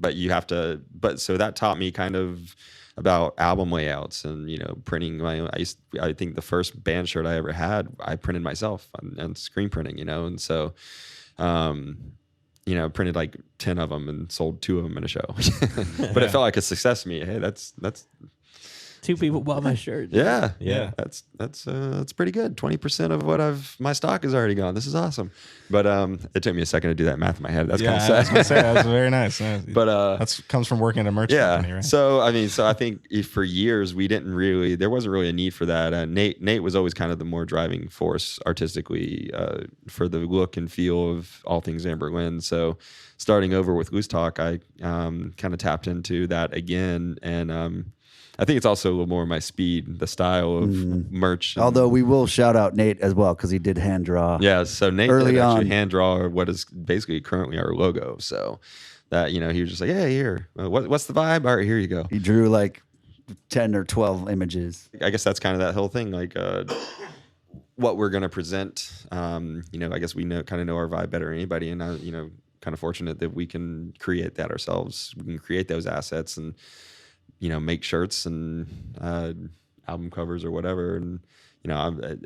but you have to. But so that taught me kind of about album layouts and printing. I think the first band shirt I ever had, I printed myself on screen printing. And so. Printed like 10 of them and sold 2 of them in a show, but it felt like a success to me. Hey, that's 2 people bought my shirt. Yeah, Yeah. That's pretty good. 20% of what my stock is already gone. This is awesome. But it took me a second to do that math in my head. That's kind of I was sad. gonna say that's very nice. But That's comes from working at a merch yeah. company, right? So I think for years there wasn't really a need for that. Nate was always kind of the more driving force artistically for the look and feel of all things Anberlin. So starting over with Loose Talk, I kind of tapped into that again, and I think it's also a little more my speed, the style of merch. Although we will shout out Nate as well because he did hand draw. Yeah, so Nate Early did actually on. hand draw what is basically currently our logo. So that, he was just like, yeah, here, what's the vibe? All right, here you go. He drew like 10 or 12 images. I guess that's kind of that whole thing, like what we're going to present. I guess we kind of know our vibe better than anybody, and kind of fortunate that we can create that ourselves. We can create those assets and make shirts and album covers or whatever. And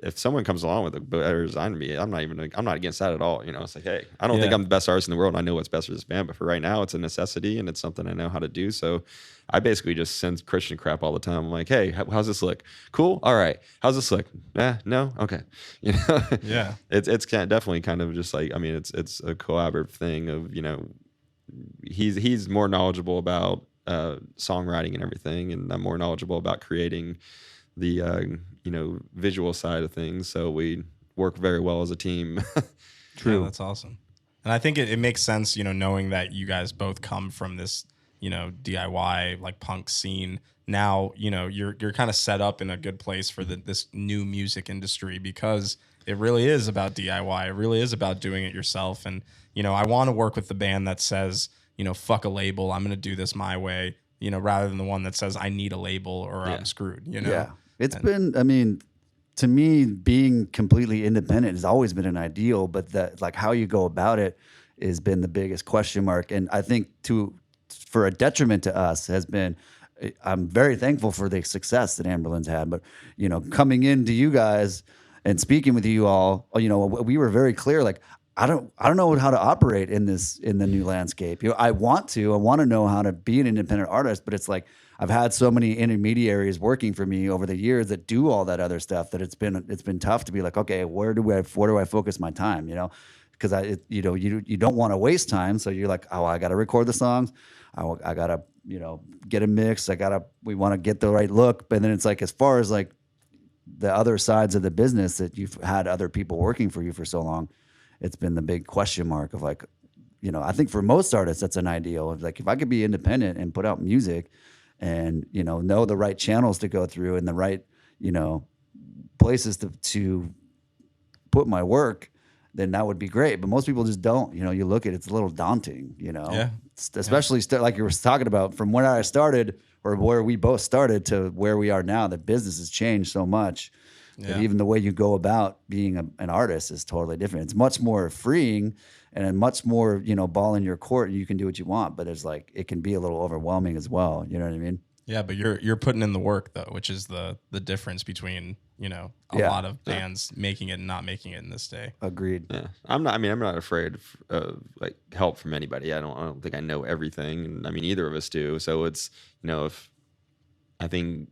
if someone comes along with a better design than me, I'm not against that at all. It's like, hey, I don't think I'm the best artist in the world, and I know what's best for this band, but for right now, it's a necessity and it's something I know how to do. So I basically just send Christian crap all the time. I'm like, hey, how's this look? Cool. All right. How's this look? No. Okay. Yeah. It's definitely kind of just like, it's a collaborative thing of, he's more knowledgeable about songwriting and everything, and I'm more knowledgeable about creating the visual side of things, so we work very well as a team. True. Yeah, that's awesome. And I think it makes sense, knowing that you guys both come from this, DIY like punk scene. Now, you're kind of set up in a good place for this new music industry, because it really is about DIY. It really is about doing it yourself. And, I want to work with the band that says, fuck a label, I'm going to do this my way, rather than the one that says I need a label or I'm screwed, Yeah. It's been, to me, being completely independent has always been an ideal, but that, like, how you go about it has been the biggest question mark. And I think for a detriment to us has been, I'm very thankful for the success that Anberlin's had, but, coming into you guys and speaking with you all, we were very clear, like, I don't know how to operate in the new landscape. I want to know how to be an independent artist, but it's like, I've had so many intermediaries working for me over the years that do all that other stuff that it's been tough to be like, okay, where do I focus my time? Because you don't want to waste time. So you're like, oh, I got to record the songs. I got to, get a mix. We want to get the right look. But then it's like, as far as like the other sides of the business that you've had other people working for you for so long, it's been the big question mark of like, I think for most artists, that's an ideal of like, if I could be independent and put out music and, know the right channels to go through and the right, places to put my work, then that would be great. But most people just don't. You look at it's a little daunting, Yeah. Especially like you were talking about, from when I started or where we both started to where we are now, the business has changed so much that even the way you go about being an artist is totally different. It's much more freeing and much more, ball in your court, and you can do what you want. But it's like, it can be a little overwhelming as well. You know what I mean? Yeah, but you're putting in the work though, which is the difference between a lot of bands making it and not making it in this day. Agreed. Yeah, I'm not afraid of like help from anybody. I don't think I know everything, and either of us do. So it's if I think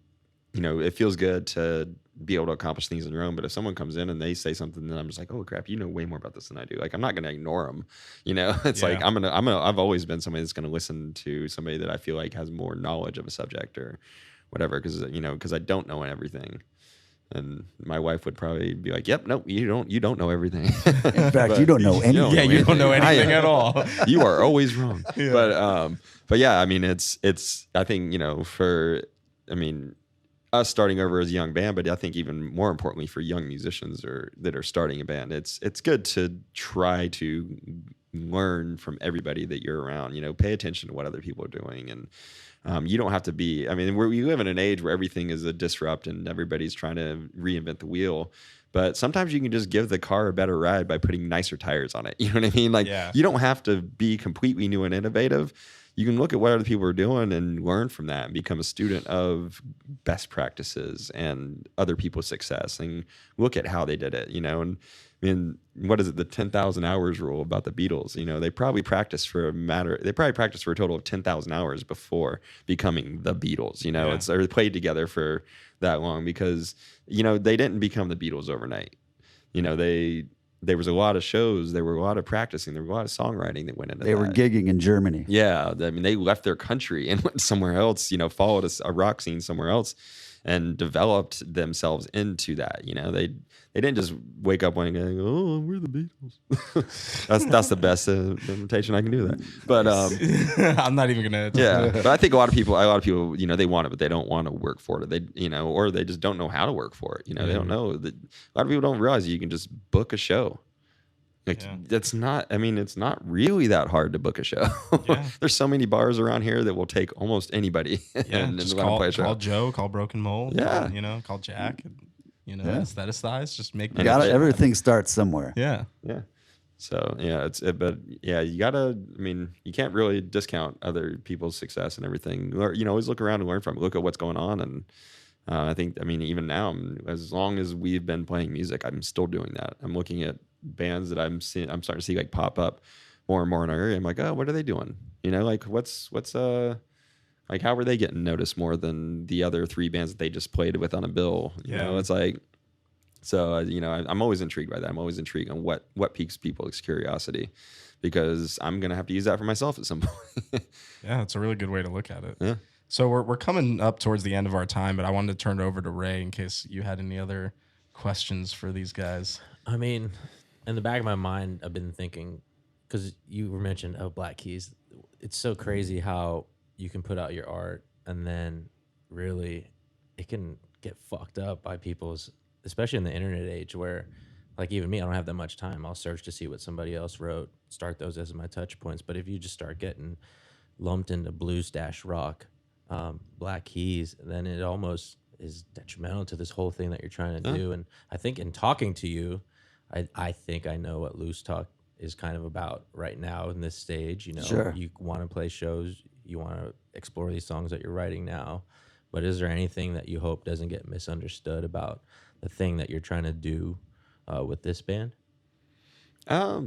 it feels good to be able to accomplish things on your own. But if someone comes in and they say something, then I'm just like, oh crap, you know way more about this than I do. Like, I'm not going to ignore them. It's like, I've always been somebody that's going to listen to somebody that I feel like has more knowledge of a subject or whatever. Cause I don't know everything. And my wife would probably be like, yep, no, you don't know everything. In fact, you don't know anything. Yeah, you don't know anything at all. You are always wrong. Yeah. But yeah, it's, I think, us starting over as a young band, but I think even more importantly for young musicians that are starting a band, it's good to try to learn from everybody that you're around. Pay attention to what other people are doing, and you don't have to be. We live in an age where everything is a disrupt and everybody's trying to reinvent the wheel. But sometimes you can just give the car a better ride by putting nicer tires on it. You know what I mean? Like, you don't have to be completely new and innovative. you can look at what other people are doing and learn from that and become a student of best practices and other people's success and look at how they did it, and I mean, what is it, the 10,000 hours rule about the Beatles? They probably practiced for a total of 10,000 hours before becoming the Beatles. Or they played together for that long because, they didn't become the Beatles overnight. There was a lot of shows, there were a lot of practicing, there was a lot of songwriting that went into that. They were gigging in Germany. Yeah. I mean, they left their country and went somewhere else, followed a rock scene somewhere else and developed themselves into that. They didn't just wake up one day going, "Oh, we're the Beatles." that's the best imitation I can do that. But I'm not even gonna. Yeah, but I think a lot of people, they want it, but they don't want to work for it. Or they just don't know how to work for it. They don't know that. A lot of people don't realize you can just book a show. That's not. I mean, it's not really that hard to book a show. Yeah. There's so many bars around here that will take almost anybody. Yeah, and just let 'em play a show. call Joe, call Broken Mold. Yeah. Call Jack. Yeah. Aesthetize. Just make. Everything starts somewhere. Yeah. Yeah. So but you gotta. I mean, you can't really discount other people's success and everything. Always look around and learn from it. Look at what's going on, and I think. I mean, even now, as long as we've been playing music, I'm still doing that. I'm looking at bands that I'm starting to see like pop up more and more in our area. I'm like, oh, what are they doing? What's like, how are they getting noticed more than the other 3 bands that they just played with on a bill? It's like. So, I'm always intrigued by that. I'm always intrigued on what piques people's curiosity because I'm going to have to use that for myself at some point. Yeah, it's a really good way to look at it. Yeah. So we're coming up towards the end of our time, but I wanted to turn it over to Ray in case you had any other questions for these guys. I mean, in the back of my mind, I've been thinking, because you were mentioned, Black Keys. It's so crazy how you can put out your art and then really it can get fucked up by people's, especially in the internet age where, like, even me, I don't have that much time. I'll search to see what somebody else wrote, start those as my touch points. But if you just start getting lumped into blues dash rock, Black Keys, then it almost is detrimental to this whole thing that you're trying to do. And I think in talking to you, I think I know what Loose Talk is kind of about right now in this stage. Sure. You want to play shows, you want to explore these songs that you're writing now. But is there anything that you hope doesn't get misunderstood about the thing that you're trying to do with this band? I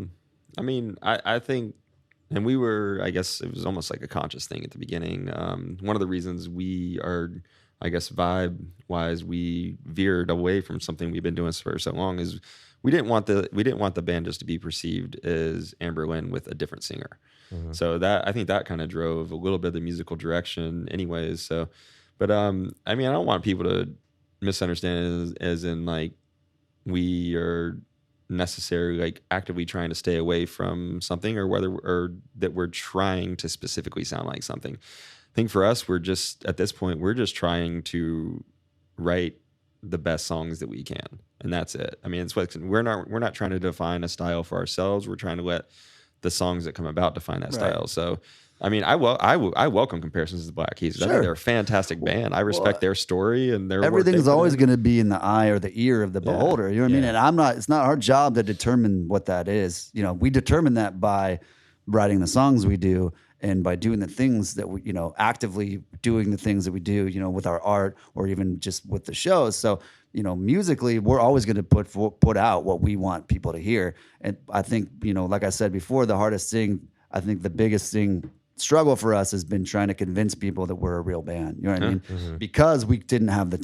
mean, I think, and we were, I guess it was almost like a conscious thing at the beginning. One of the reasons we are, I guess, vibe-wise, we veered away from something we've been doing for so long is we didn't want the band just to be perceived as Amber Lynn with a different singer. Mm-hmm. So I think that kind of drove a little bit of the musical direction anyways. So, but I mean, I don't want people to misunderstand it as in like we are necessarily like actively trying to stay away from something or that we're trying to specifically sound like something. I think for us, we're just at this point, we're just trying to write the best songs that we can. And that's it. I mean, it's what we're not trying to define a style for ourselves. We're trying to let the songs that come about define that style. So, I mean, I welcome comparisons to the Black Keys. Sure. I think they're a fantastic band. I respect their story and their everything's always going to be in the eye or the ear of the beholder. You know what I mean? And it's not our job to determine what that is. We determine that by writing the songs we do and by doing the things that we, actively doing the things that we do, with our art or even just with the shows. So, musically, we're always going to put out what we want people to hear. And I think, like I said before, the hardest thing, I think the biggest struggle for us has been trying to convince people that we're a real band. You know what I mean? Mm-hmm. Because we didn't have the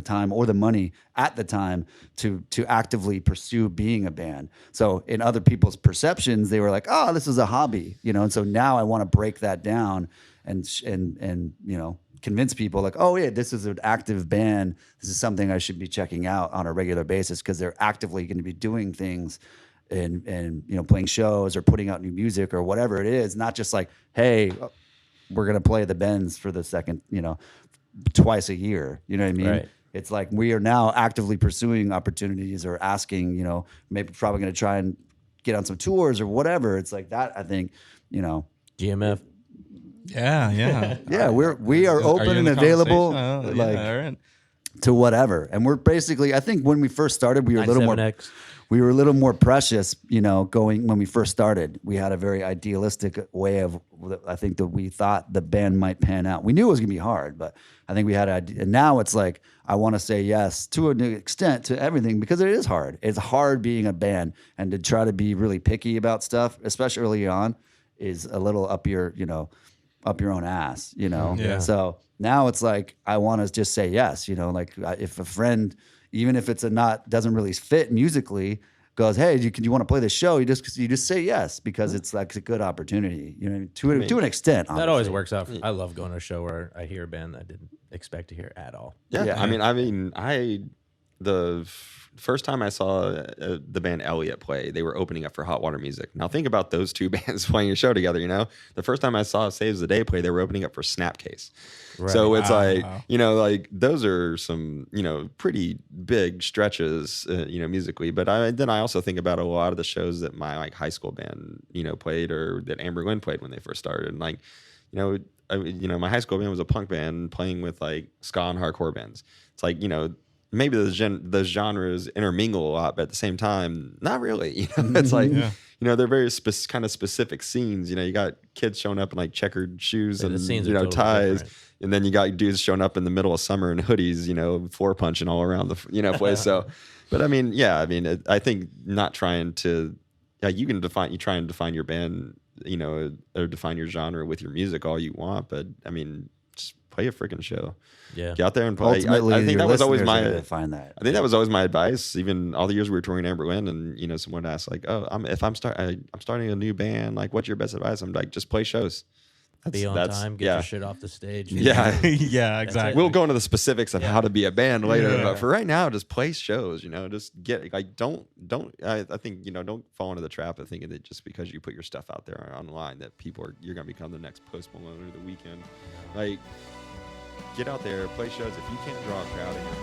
time or the money at the time to actively pursue being a band. So in other people's perceptions, they were like, "Oh, this is a hobby," And so now I want to break that down and convince people like, "Oh yeah, this is an active band. This is something I should be checking out on a regular basis because they're actively going to be doing things." And playing shows or putting out new music or whatever it is, not just like, hey, we're gonna play the Bends for the second, twice a year. You know what I mean? Right. It's like we are now actively pursuing opportunities or asking, maybe probably gonna try and get on some tours or whatever. It's like that. I think, GMF. Yeah. Yeah, we are open and available. All right. to whatever. And we're basically, I think when we first started, we were a little more 97X. we were a little more precious, going when we first started. We had a very idealistic way of, I think, that we thought the band might pan out. We knew it was going to be hard, but I think we had and now it's like, I want to say yes to an extent to everything because it is hard. It's hard being a band, and to try to be really picky about stuff, especially early on, is a little up your own ass, Yeah. So now it's like, I want to just say yes, like if a friend, even if it's doesn't really fit musically, goes, hey, do you want to play the show? You just say yes because it's like a good opportunity, to an extent. That always honestly. works out. I love going to a show where I hear a band that I didn't expect to hear at all. Yeah, Yeah. The first time I saw the band Elliott play, they were opening up for Hot Water Music. Now think about those two bands playing a show together. The first time I saw Saves the Day play, they were opening up for Snapcase. Right. So it's Wow. like those are some pretty big stretches, musically. But I also think about a lot of the shows that my like high school band played, or that Amber Glenn played when they first started. And like my high school band was a punk band playing with like ska and hardcore bands. It's like maybe those genres intermingle a lot, but at the same time, not really. It's like they're very kind of specific scenes. You got kids showing up in like checkered shoes Yeah, the and scenes are totally ties, different. and then you got dudes showing up in the middle of summer in hoodies, floor punching all around the place. So, but I think not trying to. Yeah, you try and define your band, or define your genre with your music all you want, but just play a freaking show. Yeah. Get out there and play. Ultimately, I think your that was always listeners are my. gonna find that. I think that was always my advice. Even all the years we were touring Amber Glenn, and someone asked like, "Oh, I'm starting a new band. Like, what's your best advice?" I'm like, "Just play shows. Be on time. Get your shit off the stage. Yeah." Yeah, exactly. We'll go into the specifics of how to be a band later, Yeah. but for right now, just play shows. Just get like don't. I think don't fall into the trap of thinking that just because you put your stuff out there online that you're gonna become the next Post Malone or The Weeknd. Like, get out there, play shows. If you can't draw a crowd in your